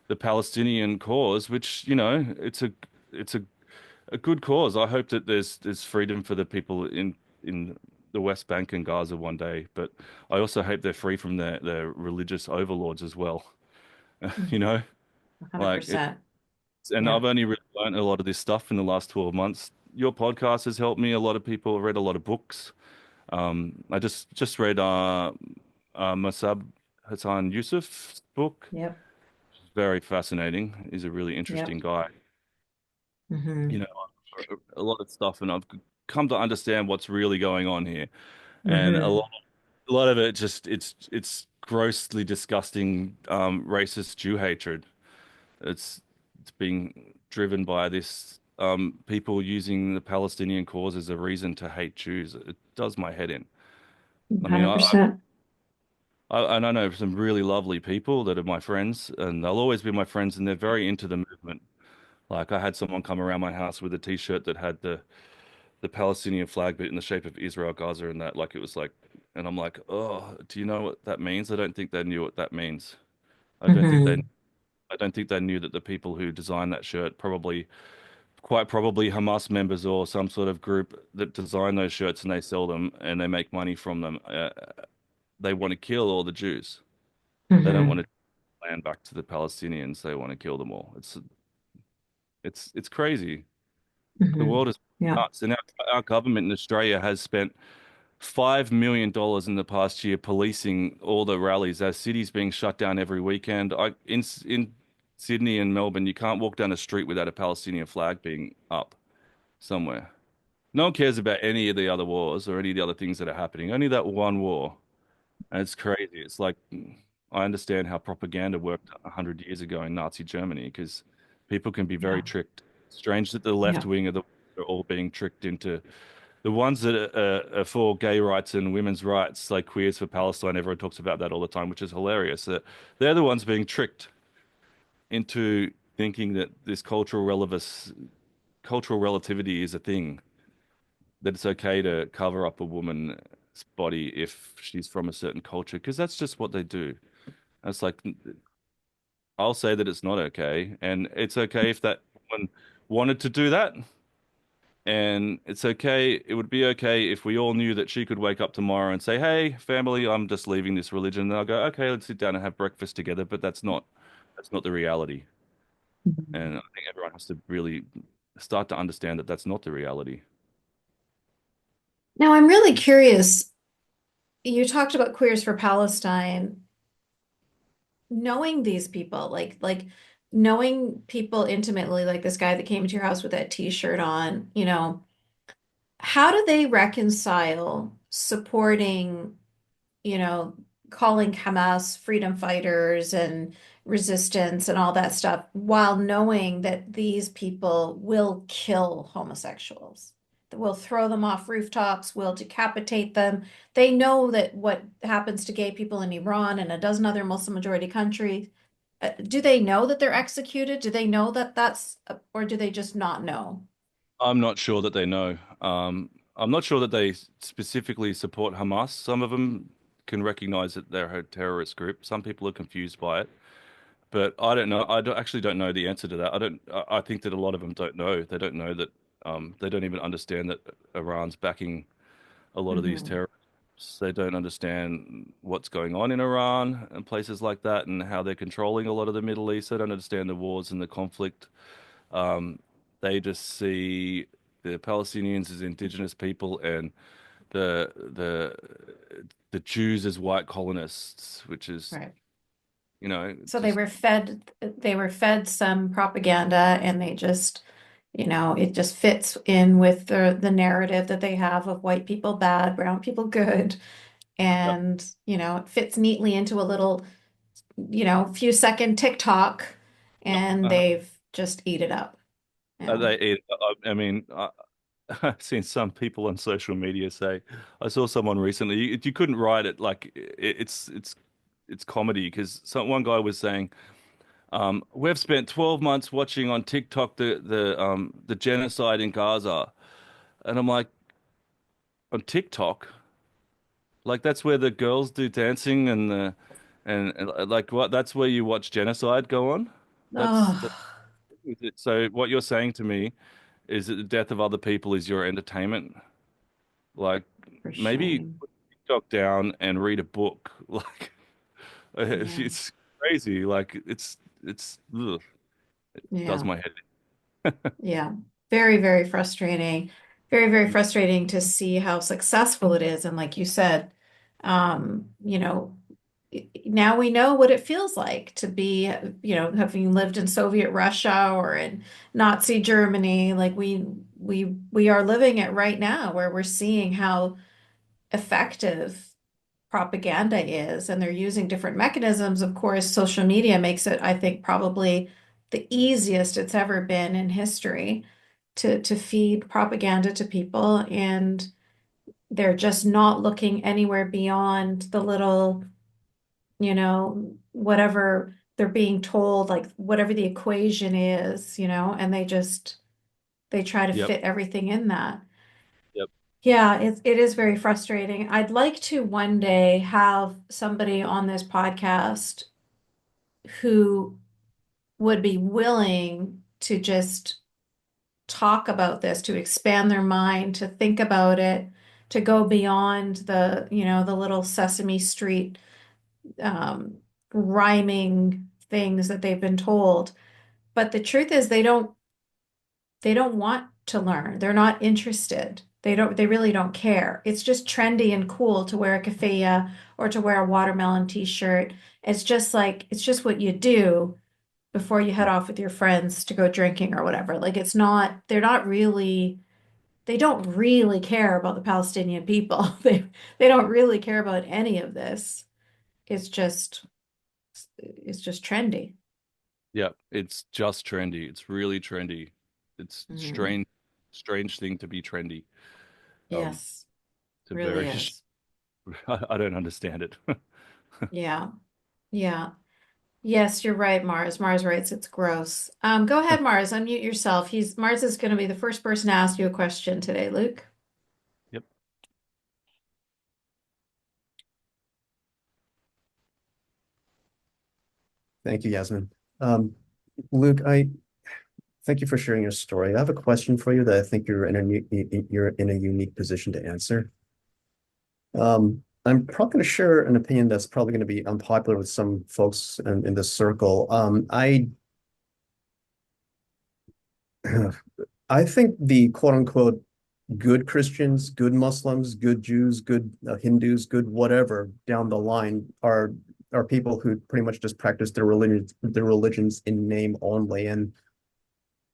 the Palestinian cause, which, it's a good cause. I hope that there's freedom for the people in the West Bank and Gaza one day, but I also hope they're free from their religious overlords as well. You know, like it, 100%. and Yeah. I've only really learned a lot of this stuff in the last 12 months. Your podcast has helped me. A lot of people have read a lot of books. I just read Masab Hassan Yusuf's book. Yep. Very fascinating. He's a really Yep. interesting guy. You Hmm. know, a lot of stuff, and I've come to understand what's really going on here. And Hmm. a lot of it just it's grossly disgusting, racist Jew hatred. It's being driven by this people using the Palestinian cause as a reason to hate Jews. It does my head in. I mean, 100%. and I know some really lovely people that are my friends, and they'll always be my friends, and they're very into the movement. Like I had someone come around my house with a T-shirt that had the Palestinian flag, but in the shape of Israel, Gaza, and that, like it was like, and I'm like, oh, do you know what that means? I don't think they knew what that means. I don't think they, Hmm. I don't think they knew that the people who designed that shirt quite probably Hamas members or some sort of group that design those shirts and they sell them and they make money from them. They want to kill all the Jews. They don't want Hmm. to land back to the Palestinians. They want to kill them all. It's crazy. The Hmm. world is Yeah. nuts, and our government in Australia has spent $5 million in the past year policing all the rallies. Our city's being shut down every weekend. In Sydney and Melbourne, you can't walk down a street without a Palestinian flag being up somewhere. No one cares about any of the other wars or any of the other things that are happening. Only that one war. And it's crazy. It's like I understand how propaganda worked 100 years ago in Nazi Germany because people can be very Yeah. tricked. Strange that the left Yeah. wing are all being tricked into the ones that are for gay rights and women's rights, like Queers for Palestine. Everyone talks about that all the time, which is hilarious. They're the ones being tricked into thinking that this cultural relativity is a thing, that it's okay to cover up a woman's body if she's from a certain culture, because that's just what they do. And it's like I'll say that it's not okay, and it's okay if that woman wanted to do that. And it's okay. It would be okay if we all knew that she could wake up tomorrow and say, "Hey, family, I'm just leaving this religion." And I'll go, "Okay, let's sit down and have breakfast together." But that's not the reality. Mhm. And I think everyone has to really start to understand that that's not the reality. Now, I'm really curious. You talked about Queers for Palestine. Knowing these people, like knowing people intimately, like this guy that came to your house with that t-shirt on, how do they reconcile supporting, you know, calling Hamas freedom fighters and resistance and all that stuff while knowing that these people will kill homosexuals, that will throw them off rooftops, will decapitate them. They know that what happens to gay people in Iran and a dozen other Muslim majority countries, do they know that they're executed? Do they know that or do they just not know? I'm not sure that they know. I'm not sure that they specifically support Hamas. Some of them can recognize that they're a terrorist group. Some people are confused by it. But I don't know. Actually don't know the answer to that. I don't. I think that a lot of them don't know. They don't know that. They don't even understand that Iran's backing a lot of these Hmm. terrorists. They don't understand what's going on in Iran and places like that, and how they're controlling a lot of the Middle East. They don't understand the wars and the conflict. Um, they just see the Palestinians as indigenous people and the the Jews as white colonists, which is, Right. So just they were fed some propaganda and they just, it just fits in with the narrative that they have of white people bad, brown people good. Yep. and it fits neatly into a little few second TikTok, Yep. and they've just eat it up. Yeah. They eat. I mean, I've seen some people on social media say, I saw someone recently. You couldn't write it like it's comedy because one guy was saying, we've spent 12 months watching on TikTok the genocide in Gaza, and I'm like, on TikTok, like that's where the girls do dancing and like what? That's where you watch genocide go on. That's Oh, so. What you're saying to me is that the death of other people is your entertainment. Like for maybe shame. put TikTok down and read a book. Like Yeah. it's crazy. Like it's ugh, it does Yeah. my head in. Yeah. Very, very frustrating. Very, very frustrating to see how successful it is. And like you said, um, you know, now we know what it feels like to be, having lived in Soviet Russia or in Nazi Germany. Like we are living it right now, where we're seeing how effective propaganda is, and they're using different mechanisms. Of course, social media makes it, I think, probably the easiest it's ever been in history to feed propaganda to people, and they're just not looking anywhere beyond the little, whatever they're being told, like whatever the equation is, and they try to Yep. fit everything in that. Yep. Yeah, it is very frustrating. I'd like to one day have somebody on this podcast who would be willing to just talk about this, to expand their mind, to think about it, to go beyond the little Sesame Street um, rhyming things that they've been told. But the truth is they don't want to learn. They're not interested. They really don't care. It's just trendy and cool to wear a keffiyeh or to wear a watermelon t-shirt. It's just what you do before you head off with your friends to go drinking or whatever. Like they don't really care about the Palestinian people. They don't really care about any of this. It's just it's just trendy. Yep. It's just trendy. It's really trendy. It's Mhm. strange thing to be trendy. Um, Yes, it's a really very is. I don't understand it. Yeah. Yeah. Yes, you're right, Mars. Mars writes it's gross. Go ahead, Mars. Unmute yourself. Mars is going to be the first person to ask you a question today, Luke. Yep. Thank you, Yasmin. Um, Luke, I thank you for sharing your story. I have a question for you that I think you're in a unique position to answer. I'm probably going to share an opinion that's probably going to be unpopular with some folks in this circle. I think the quote unquote good Christians, good Muslims, good Jews, good Hindus, good whatever down the line are people who pretty much just practice their religions in name only. And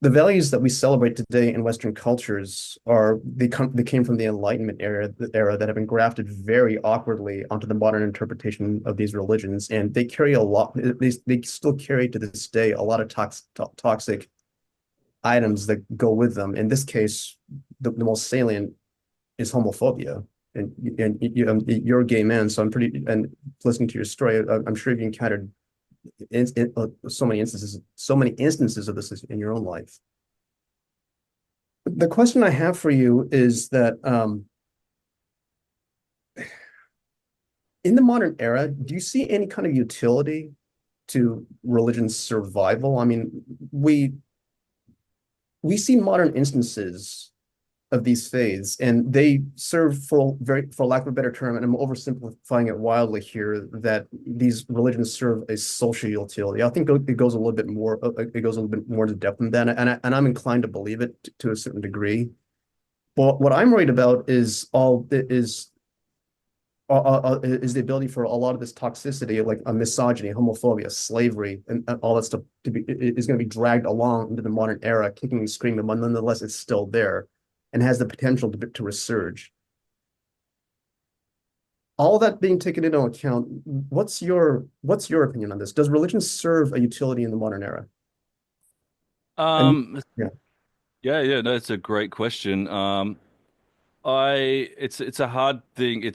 the values that we celebrate today in Western cultures they came from the Enlightenment era that have been grafted very awkwardly onto the modern interpretation of these religions, and they carry a lot. They still carry to this day a lot of toxic items that go with them. In this case, the most salient is homophobia. You're a gay man, so and listening to your story, I'm sure you've encountered so many instances of this in your own life. The question I have for you is that in the modern era, do you see any kind of utility to religion's survival? I mean, we see modern instances of these faiths, and they serve for lack of a better term, and I'm oversimplifying it wildly here, that these religions serve a social utility. I think it goes a little bit more. It goes a little bit more to depth than that, and I'm inclined to believe it to a certain degree. But what I'm worried about is the ability for a lot of this toxicity, like a misogyny, homophobia, slavery, and all that stuff, is going to be dragged along into the modern era, kicking and screaming, but nonetheless, it's still there and has the potential to resurge. all that being taken into account, what's your opinion on this? Does religion serve a utility in the modern era? And Um, yeah, yeah, no, it's a great question. It's a hard thing.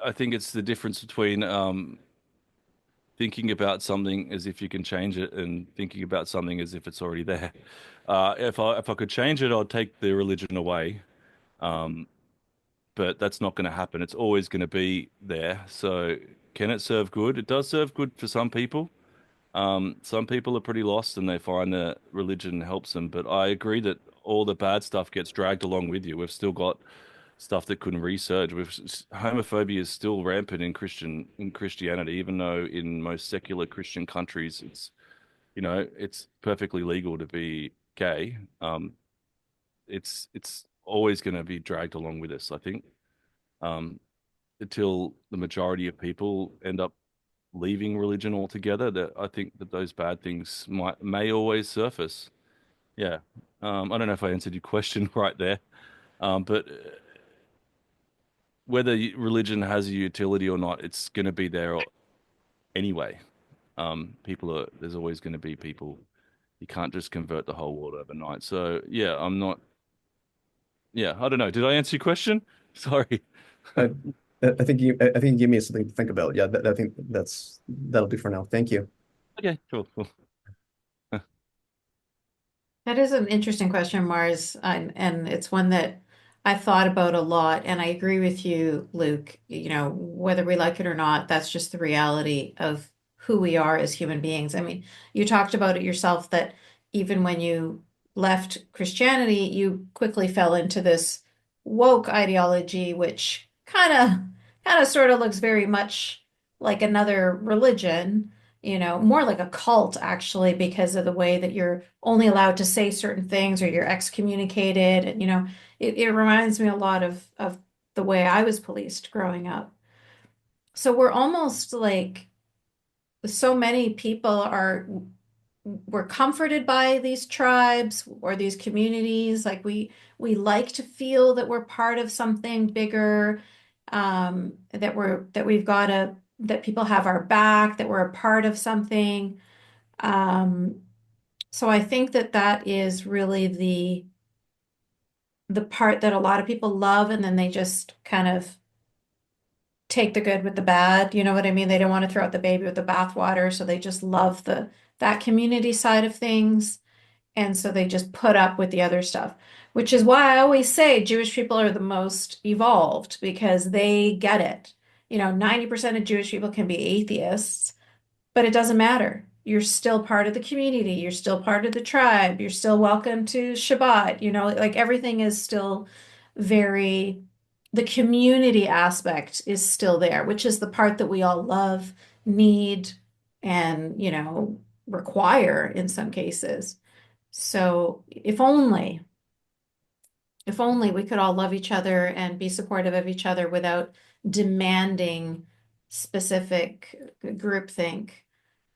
I think it's the difference between thinking about something as if you can change it and thinking about something as if it's already there. If I could change it, I'd take the religion away. Um, but that's not going to happen. It's always going to be there. So can it serve good? It does serve good for some people. Some people are pretty lost and they find that religion helps them. But I agree that all the bad stuff gets dragged along with you. We've still got stuff that couldn't resurge. Homophobia is still rampant in Christianity, even though in most secular Christian countries it's perfectly legal to be gay. It's always going to be dragged along with us, I think, um, until the majority of people end up leaving religion altogether. That I think that those bad things may always surface. Yeah. I don't know if I answered your question right there, but whether religion has a utility or not, it's going to be there anyway. There's always going to be people. You can't just convert the whole world overnight. So yeah, I'm not. Yeah, I don't know. Did I answer your question? Sorry. I, I think you give me something to think about. Yeah, I think that'll do for now. Thank you. Okay, cool. That is an interesting question, Mars, and it's one that I thought about a lot. And I agree with you, Luke. Whether we like it or not, that's just the reality of who we are as human beings. I mean, you talked about it yourself that even when you left Christianity, you quickly fell into this woke ideology, which kind of sort of looks very much like another religion, more like a cult actually, because of the way that you're only allowed to say certain things or you're excommunicated. And, it reminds me a lot of the way I was policed growing up. So we're almost like so many people we're comforted by these tribes or these communities. Like we like to feel that we're part of something bigger, that we've got that people have our back, that we're a part of something. Um, so I think that that is really the part that a lot of people love, and then they just kind of take the good with the bad. You know what I mean? They don't want to throw out the baby with the bathwater, so they just love the that community side of things. And so they just put up with the other stuff, which is why I always say Jewish people are the most evolved because they get it. 90% of Jewish people can be atheists, but it doesn't matter. You're still part of the community. You're still part of the tribe. You're still welcome to Shabbat. Like everything is still very, the community aspect is still there, which is the part that we all love, need, and, require in some cases. So if only we could all love each other and be supportive of each other without demanding specific groupthink,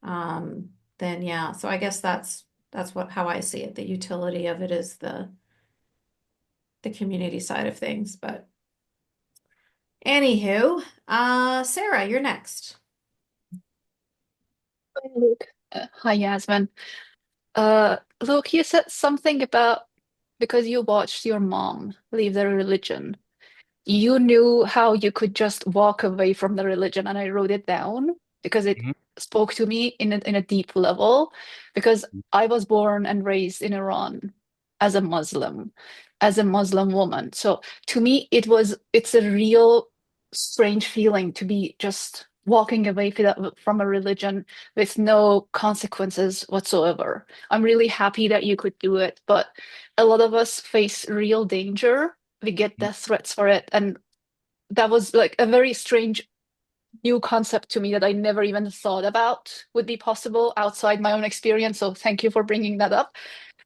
then yeah. So I guess that's how I see it. The utility of it is the community side of things. But anywho, Sarah, you're next. Hi, Luke. Hi, Yasmin. Luke, you said something about because you watched your mom leave the religion, you knew how you could just walk away from the religion, and I wrote it down because it Mhm. spoke to me in a deep level, because I was born and raised in Iran as a Muslim, as a Muslim woman. So to me, it's a real strange feeling to be just walking away from a religion with no consequences whatsoever. I'm really happy that you could do it, but a lot of us face real danger. We get death threats for it. And that was like a very strange new concept to me that I never even thought about would be possible outside my own experience. So thank you for bringing that up.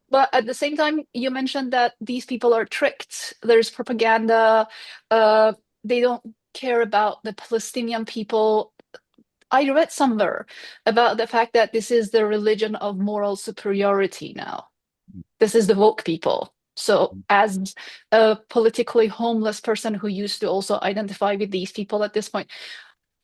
But at the same time, you mentioned that these people are tricked. There's propaganda. They don't care about the Palestinian people. I read somewhere about the fact that this is the religion of moral superiority now. This is the woke people. So, as a politically homeless person who used to also identify with these people at this point,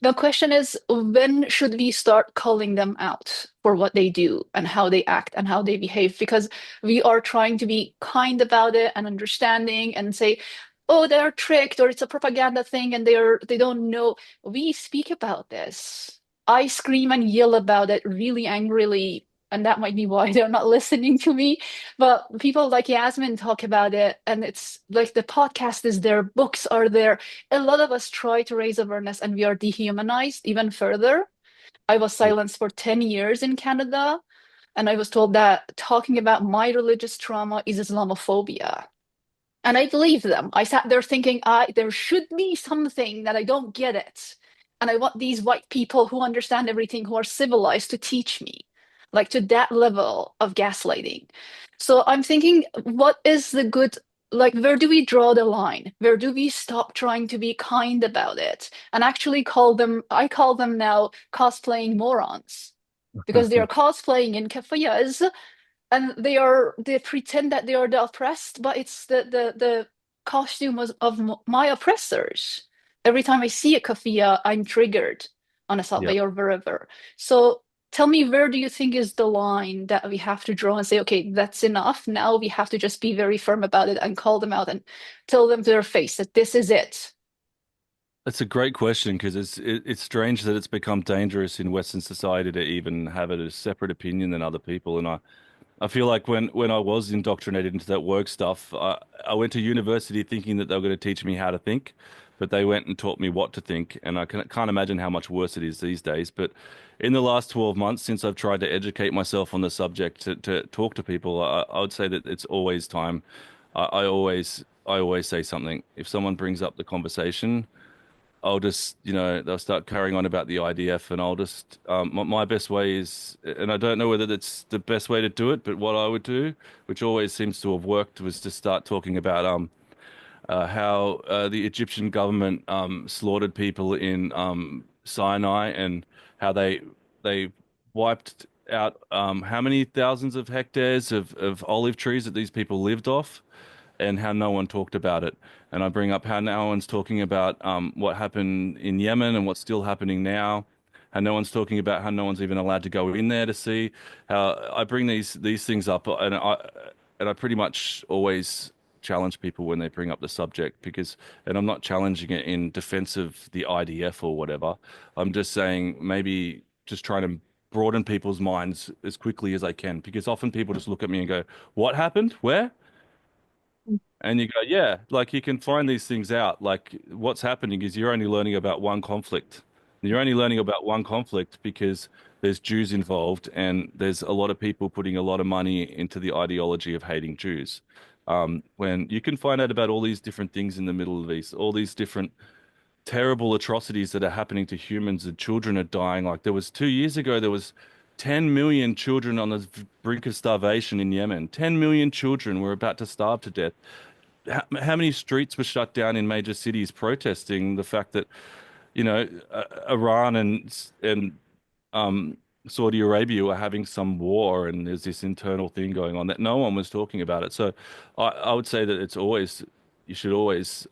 the question is, when should we start calling them out for what they do and how they act and how they behave? Because we are trying to be kind about it and understanding and say, oh, they're tricked or it's a propaganda thing and they don't know. We speak about this. I scream and yell about it really angrily, and that might be why they're not listening to me. But people like Yasmin talk about it, and it's like the podcast is there, books are there. A lot of us try to raise awareness and we are dehumanized even further. I was silenced for 10 years in Canada, and I was told that talking about my religious trauma is Islamophobia. And I believed them. I sat there thinking, there should be something that I don't get it. And I want these white people who understand everything, who are civilized, to teach me, like to that level of gaslighting. So I'm thinking, what is the good, like, where do we draw the line? Where do we stop trying to be kind about it and actually I call them now cosplaying morons because they are cosplaying in cafes and they pretend that they are the oppressed, but it's the costume of my oppressors. Every time I see a kafia, I'm triggered on a Yeah. subway or wherever. So tell me, where do you think is the line that we have to draw and say, okay, that's enough. Now we have to just be very firm about it and call them out and tell them to their face that this is it. That's a great question because it's strange that it's become dangerous in Western society to even have a separate opinion than other people. And I feel like when I was indoctrinated into that work stuff, I went to university thinking that they were going to teach me how to think, but they went and taught me what to think. And can't imagine how much worse it is these days. But in the last 12 months, since I've tried to educate myself on the subject to talk to people, I would say that it's always time. I always say something. If someone brings up the conversation, I'll just, they'll start carrying on about the IDF, and I'll just, my best way is, and I don't know whether that's the best way to do it, but what I would do, which always seems to have worked, was to start talking about how the Egyptian government slaughtered people in Sinai, and how they wiped out how many thousands of hectares of olive trees that these people lived off, and how no one talked about it. And I bring up how no one's talking about what happened in Yemen and what's still happening now. How no one's talking about how no one's even allowed to go in there to see. How I bring these things up, and I pretty much always challenge people when they bring up the subject, because, and I'm not challenging it in defense of the IDF or whatever. I'm just saying, maybe just trying to broaden people's minds as quickly as I can, because often people just look at me and go, "What happened? Where?" And you go, yeah, like you can find these things out. Like what's happening is you're only learning about one conflict. And you're only learning about one conflict because there's Jews involved, and there's a lot of people putting a lot of money into the ideology of hating Jews. When you can find out about all these different things in the Middle East, all these different terrible atrocities that are happening to humans, and children are dying. Like there was 2 years ago, there was 10 million children on the brink of starvation in Yemen. 10 million children were about to starve to death. How many streets were shut down in major cities protesting the fact that, Iran and Saudi Arabia were having some war, and there's this internal thing going on that no one was talking about it. So I would say that you should always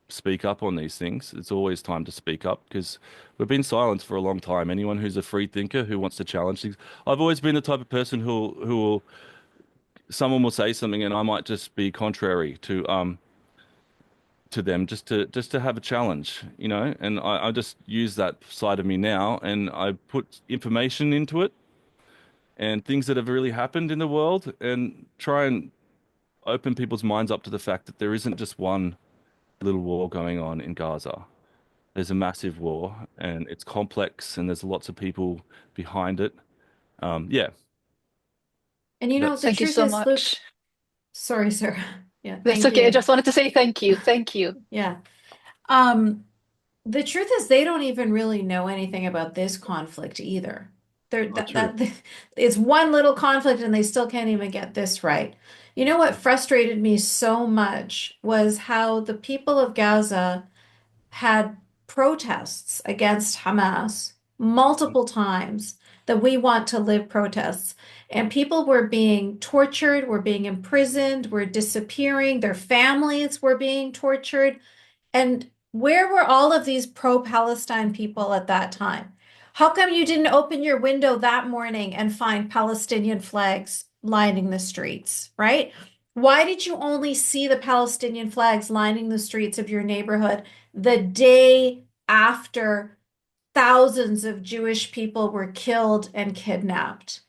speak up on these things. It's always time to speak up because we've been silenced for a long time. Anyone who's a free thinker who wants to challenge things. I've always been the type of person who will, someone will say something and I might just be contrary to them, just to have a challenge, and I just use that side of me now, and I put information into it and things that have really happened in the world, and try and open people's minds up to the fact that there isn't just one little war going on in Gaza. There's a massive war, and it's complex, and there's lots of people behind it. Yeah, And the Thank you truth so is, Luke, much. sorry, sir. Yeah, That's thank okay. I you. just wanted to say thank you. Thank you. Yeah. Um, the truth is they don't even really know anything about this conflict either. They're not true. it's one little conflict and they still can't even get this right. You know what frustrated me so much was how the people of Gaza had protests against Hamas multiple times the We Want to Live protests. And people were being tortured, were being imprisoned, were disappearing, their families were being tortured. And where were all of these pro-Palestine people at that time? How come you didn't open your window that morning and find Palestinian flags lining the streets, right? Why did you only see the Palestinian flags lining the streets of your neighborhood the day after thousands of Jewish people were killed and kidnapped?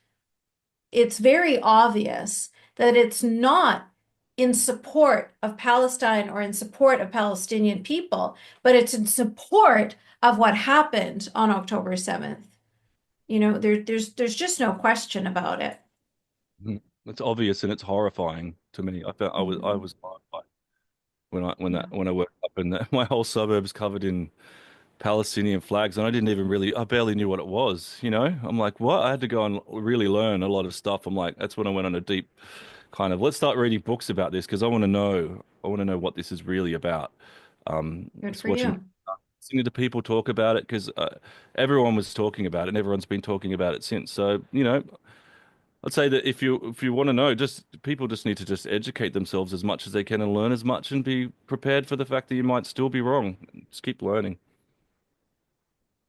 It's very obvious that it's not in support of Palestine or in support of Palestinian people, but it's in support of what happened on October 7th. There's just no question about it. Mhm. It's obvious and it's horrifying to me. I Mhm. was horrified when Yeah. when I woke up and my whole suburb's covered in Palestinian flags, and I barely knew what it was, you know? I'm like, what? I had to go and really learn a lot of stuff. I'm like, that's when I went on a deep kind of, let's start reading books about this because I want to know what this is really about. Good It's for watching, you. listening to people talk about it because everyone was talking about it and everyone's been talking about it since. So, you know, I'd say that if you want to know, just people just need to just educate themselves as much as they can and learn as much and be prepared for the fact that you might still be wrong. Just keep learning.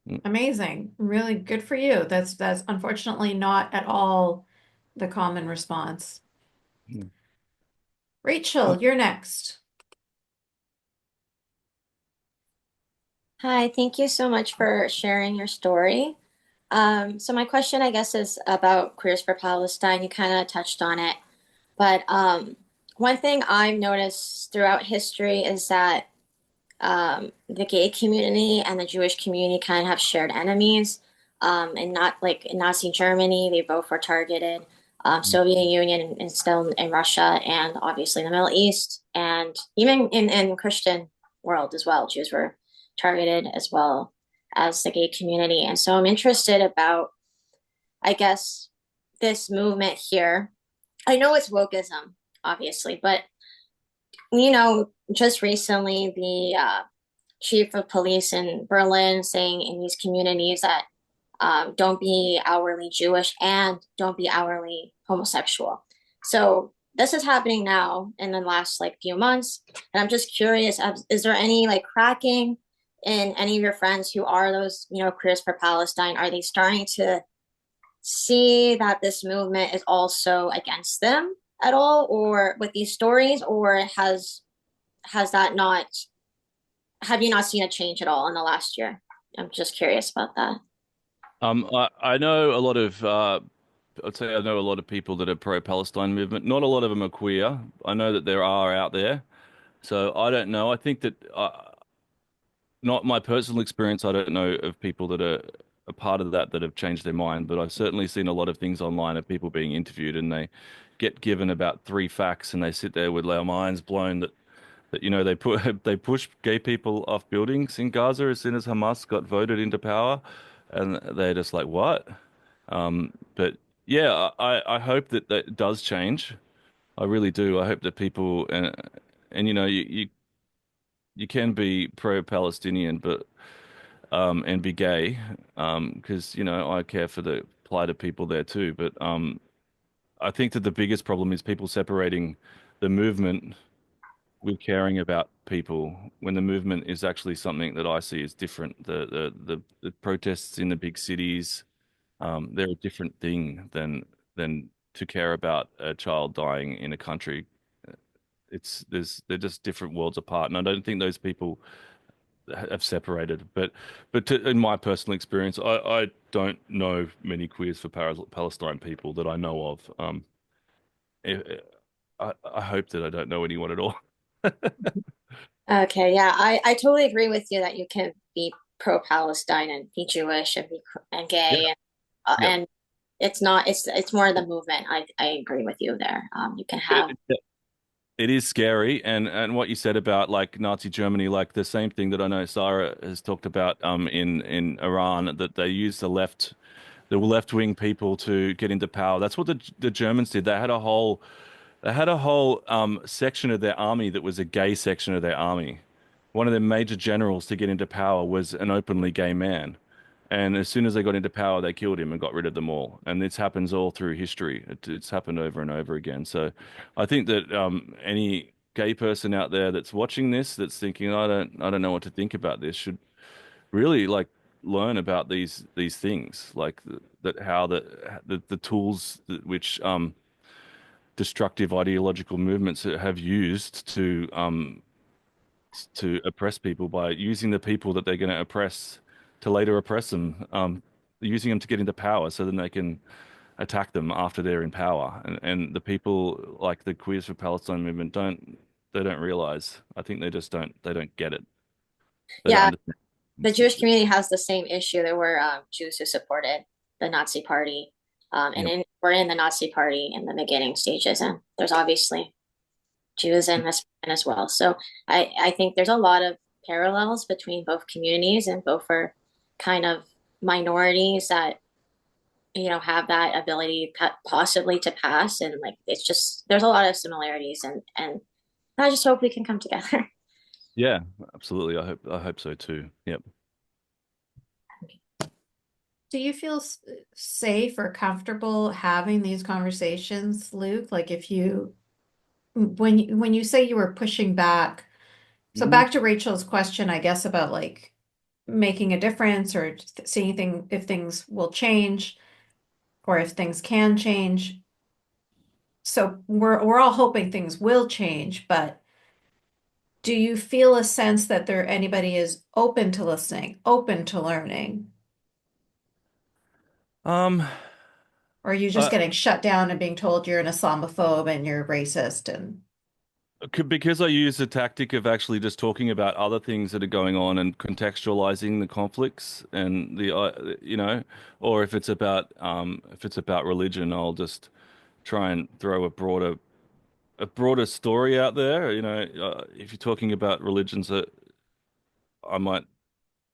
Mm, Amazing. Really good for you. That's unfortunately not at all the common response. mm. Rachel, you're next. Hi, thank you so much for sharing your story. So my question, I guess, is about Queers for Palestine. You kind of touched on it, but one thing I've noticed throughout history is that the gay community and the Jewish community kind of have shared enemies. And not like in Nazi Germany, they both were targeted. Soviet Union and still in Russia, and obviously in the Middle East, and even in Christian world as well. Jews were targeted as well as the gay community. And so I'm interested about, I guess, this movement here. I know it's wokeism, obviously, but just recently the chief of police in Berlin saying in these communities that don't be outwardly Jewish and don't be outwardly homosexual. So this is happening now in the last like few months, and I'm just curious: is there any like cracking in any of your friends who are those queers for Palestine? Are they starting to see that this movement is also against them at all, or with these stories, or has that not? Have you not seen a change at all in the last year? I'm just curious about that. I know a lot of I'd say I know a lot of people that are pro-Palestine movement. Not a lot of them are queer. I know that there are out there. So I don't know. I think that not my personal experience. I don't know of people that are a part of that have changed their mind. But I've certainly seen a lot of things online of people being interviewed and they get given about three facts and they sit there with their minds blown that you know they push gay people off buildings in Gaza as soon as Hamas got voted into power, and they're just like what? But yeah, I hope that that does change. I really do. I hope that people and you know you can be pro-Palestinian but and be gay because you know I care for the plight of people there too. But I think that the biggest problem is people separating the movement with caring about people when the movement is actually something that I see as different. The protests in the big cities, they're a different thing than to care about a child dying in a country. They're just different worlds apart, and I don't think those people have separated. In my personal experience, I don't know many queers for Palestine people that I know of. Eh, eh, I hope that I don't know anyone at all. Okay, yeah, I totally agree with you that you can be pro-Palestine and be Jewish and be and Yeah, gay, yeah. and it's not it's more the movement. I agree with you there. You can have It is scary, and what you said about like Nazi Germany, like the same thing that I know Sarah has talked about in Iran, that they used the left wing people to get into power. That's what the Germans did. They had a whole section of their army that was a gay section of their army. One of their major generals to get into power was an openly gay man. And as soon as they got into power, they killed him and got rid of them all. And this happens all through history. It's happened over and over again. So I think that any gay person out there that's watching this, that's thinking, I don't know what to think about this, should really like learn about these things, like that how the tools which destructive ideological movements have used to oppress people by using the people that they're going to oppress to later oppress them, using them to get into power so then they can attack them after they're in power. And the people like the Queers for Palestine movement don't realize. I think they don't get it. They don't Yeah, understand. the Jewish community has the same issue. There were Jews who supported the Nazi Party, Yep. we're in the Nazi Party in the beginning stages, and there's obviously Jews in this as well. So I think there's a lot of parallels between both communities, and both are kind of minorities that have that ability possibly to pass, and like it's just there's a lot of similarities, and I just hope we can come together. Yeah, absolutely. I hope so too. Yep. Do you feel safe or comfortable having these conversations, Luke? Like if you when you say you were pushing back, so Mhm. back to Rachel's question, I guess, about like making a difference or seeing if things will change or if things can change. So we're all hoping things will change, but do you feel a sense that anybody is open to listening, open to learning? Um, Or are you just uh, getting shut down and being told you're an Islamophobe and you're racist and because I use the tactic of actually just talking about other things that are going on and contextualizing the conflicts and or if it's about religion, I'll just try and throw a broader story out there. If you're talking about religions, I might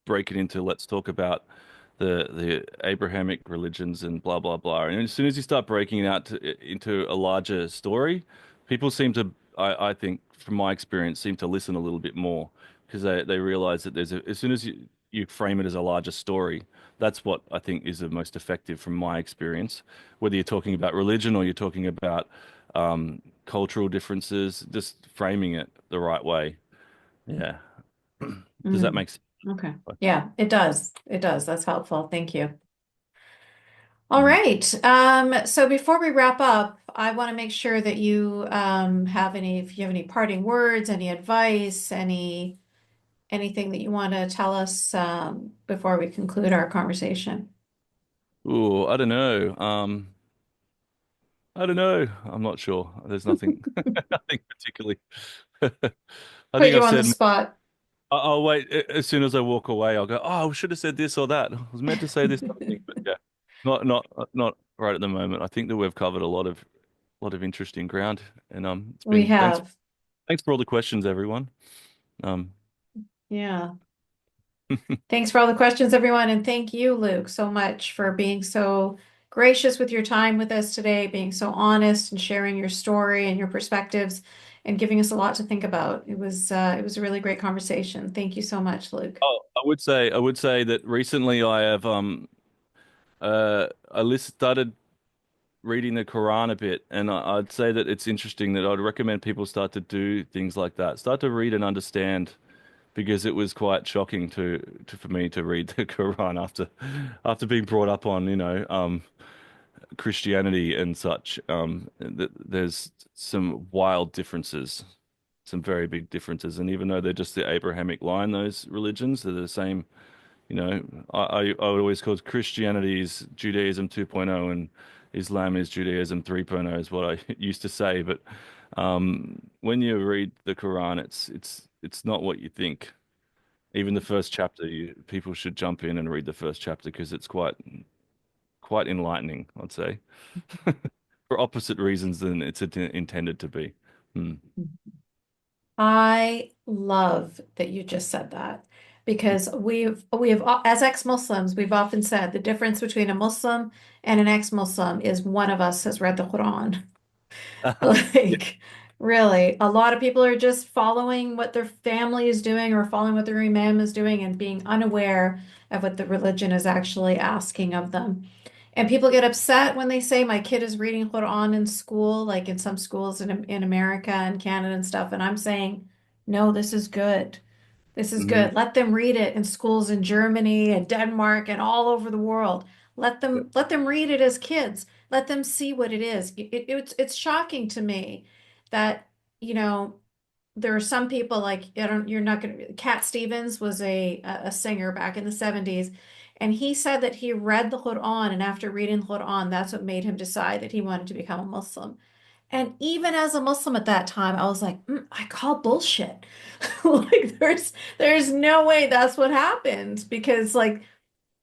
break it into let's talk about the Abrahamic religions and blah blah blah. And as soon as you start breaking it out into a larger story, people seem to, I think, from my experience, seem to listen a little bit more because they realize that as soon as you frame it as a larger story, that's what I think is the most effective from my experience. Whether you're talking about religion or you're talking about cultural differences, just framing it the right way. Yeah. Does that Mm, make sense? okay. Yeah, it does. It does. That's helpful. Thank you. All Mm. right. So before we wrap up, I want to make sure that you if you have any parting words, any advice, anything that you want to tell us before we conclude our conversation. Ooh, I don't know. I don't know. I'm not sure. There's nothing, nothing particularly. I Put think you I've on the said. spot. I'll wait. As soon as I walk away, I'll go. Oh, I should have said this or that. I was meant to say this other thing, but yeah, not right at the moment. I think that we've covered a lot of interesting ground, and it's We been have. thanks for all the questions, everyone. Um, Yeah. Thanks for all the questions, everyone. And thank you, Luke, so much for being so gracious with your time with us today, being so honest and sharing your story and your perspectives and giving us a lot to think about. It was a really great conversation. Thank you so much, Luke. oh, I would say that recently I have started reading the Quran a bit, and I'd say that it's interesting that I'd recommend people start to do things like that. Start to read and understand, because it was quite shocking for me to read the Quran after being brought up on, Christianity and such. There's some wild differences, some very big differences, and even though they're just the Abrahamic line, those religions, they're the same. I would always call Christianity is Judaism 2.0 and Islam is Judaism 3.0 is what I used to say. But when you read the Quran, it's not what you think. Even the first chapter, people should jump in and read the first chapter because it's quite enlightening, I'd say, for opposite reasons than it's intended to be. Hmm. I love that you just said that because we have as ex-Muslims, we've often said the difference between a Muslim and an ex-Muslim is one of us has read the Quran. Yeah. Like, really, a lot of people are just following what their family is doing or following what their imam is doing and being unaware of what the religion is actually asking of them. And people get upset when they say my kid is reading Quran in school, like in some schools in America and Canada and stuff. And I'm saying, no, this is good. This is Hmm. good. Let them read it in schools in Germany and Denmark and all over the world. Let them read it as kids. Let them see what it is. It's shocking to me that, you know, there are some people like you're not gonna Cat Stevens was a singer back in the 70s, and he said that he read the Quran, and after reading the Quran, that's what made him decide that he wanted to become a Muslim. And even as a Muslim at that time, I was like, I call bullshit. Like there's no way that's what happened because like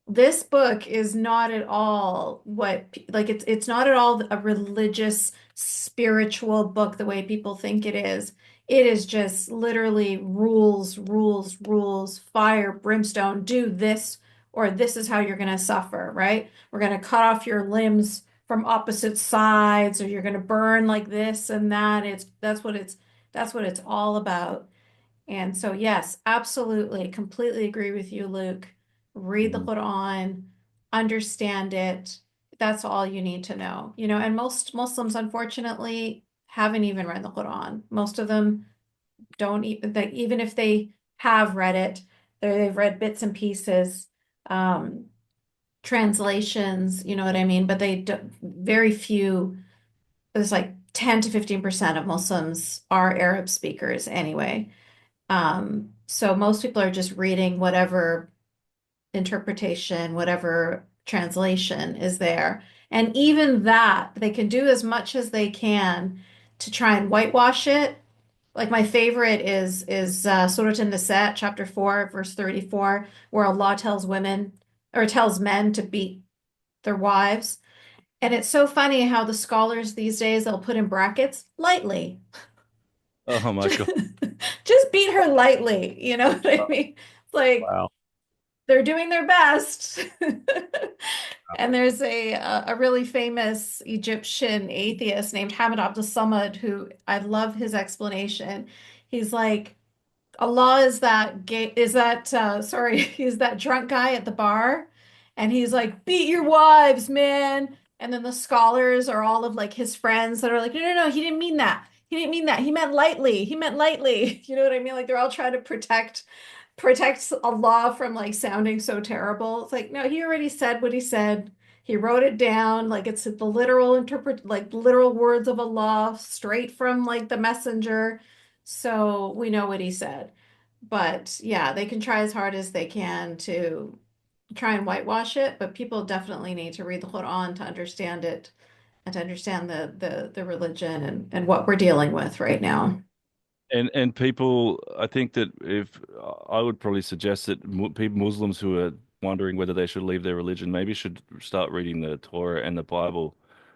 this book is not at all like it's not at all a religious spiritual book the way people think it is. It is just literally rules, rules, rules, fire, brimstone, do this or this is how you're going to suffer, right? We're going to cut off your limbs from opposite sides or you're going to burn like this and that. That's what it's all about. And so, yes, absolutely, completely agree with you, Luke. Read the Hmm. Quran, understand it. That's all you need to know. And most Muslims, unfortunately, haven't even read the Quran. Most of them don't even, even if they have read it, they've read bits and pieces, um, translations, you know what I mean? But very few, there's like 10 to 15% of Muslims are Arab speakers anyway. So most people are just reading whatever interpretation, whatever translation is there. And even that, they can do as much as they can to try and whitewash it. Like my favorite is Surah An-Nisa, chapter 4, verse 34, where Allah tells women or tells men to beat their wives. And it's so funny how the scholars these days they'll put in brackets lightly. Oh my God. Just beat her lightly, you know what I mean? It's like Wow. they're doing their best. And there's a really famous Egyptian atheist named Hamid Abdul Samad who I love his explanation. He's like, Allah is that gay is that sorry, he's that drunk guy at the bar and he's like, beat your wives, man. And then the scholars are all of like his friends that are like, no, no, no, he didn't mean that. He didn't mean that. He meant lightly. He meant lightly. You know what I mean? Like they're all trying to protect Allah from like sounding so terrible. It's like, no, he already said what he said. He wrote it down. Like it's the literal words of Allah straight from like the messenger. So we know what he said. But yeah, they can try as hard as they can to try and whitewash it, but people definitely need to read the Quran to understand it and to understand the religion and what we're dealing with right now. And people, I think that if I would probably suggest that people, Muslims who are wondering whether they should leave their religion, maybe should start reading the Torah and the Bible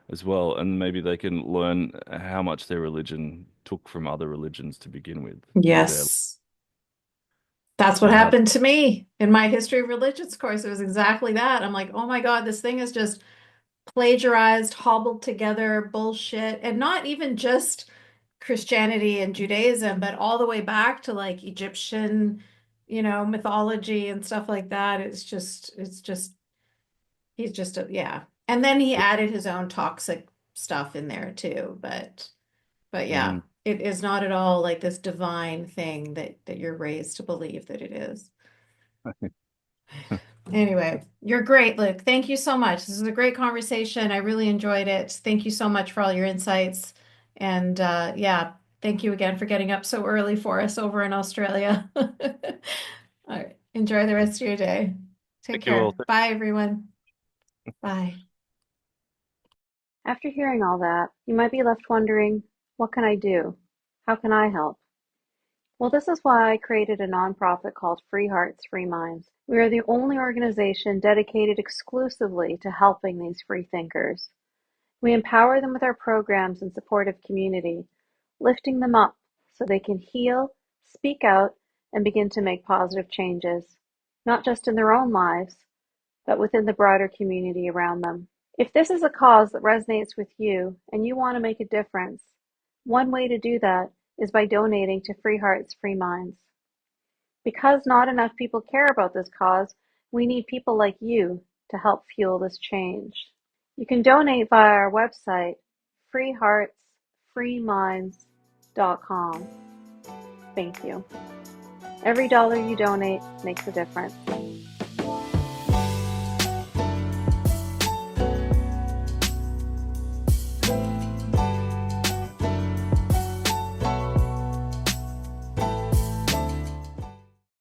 as well, and maybe they can learn how much their religion took from other religions to begin with through their Yes. That's what and how. happened to me in my history of religions course. It was exactly that. I'm like, oh my God, this thing is just plagiarized, hobbled together bullshit. And not even just Christianity and Judaism, but all the way back to like Egyptian, mythology and stuff like that. He's just yeah. And then he added his own toxic stuff in there too. But yeah, Mhm. it is not at all like this divine thing that you're raised to believe that it is. Anyway, you're great, Luke. Thank you so much. This is a great conversation. I really enjoyed it. Thank you so much for all your insights. And yeah, thank you again for getting up so early for us over in Australia. All right. Enjoy the rest of your day. Take Thank you all. care. Bye, everyone. Bye. After hearing all that, you might be left wondering, what can I do? How can I help? Well, this is why I created a nonprofit called Free Hearts, Free Minds. We are the only organization dedicated exclusively to helping these free thinkers. We empower them with our programs and supportive community, lifting them up so they can heal, speak out, and begin to make positive changes, not just in their own lives, but within the broader community around them. If this is a cause that resonates with you and you want to make a difference, one way to do that is by donating to Free Hearts, Free Minds. Because not enough people care about this cause, We need people like you to help fuel this change. You can donate via our website, freeheartsfreeminds.com. Thank you. Every dollar you donate makes a difference.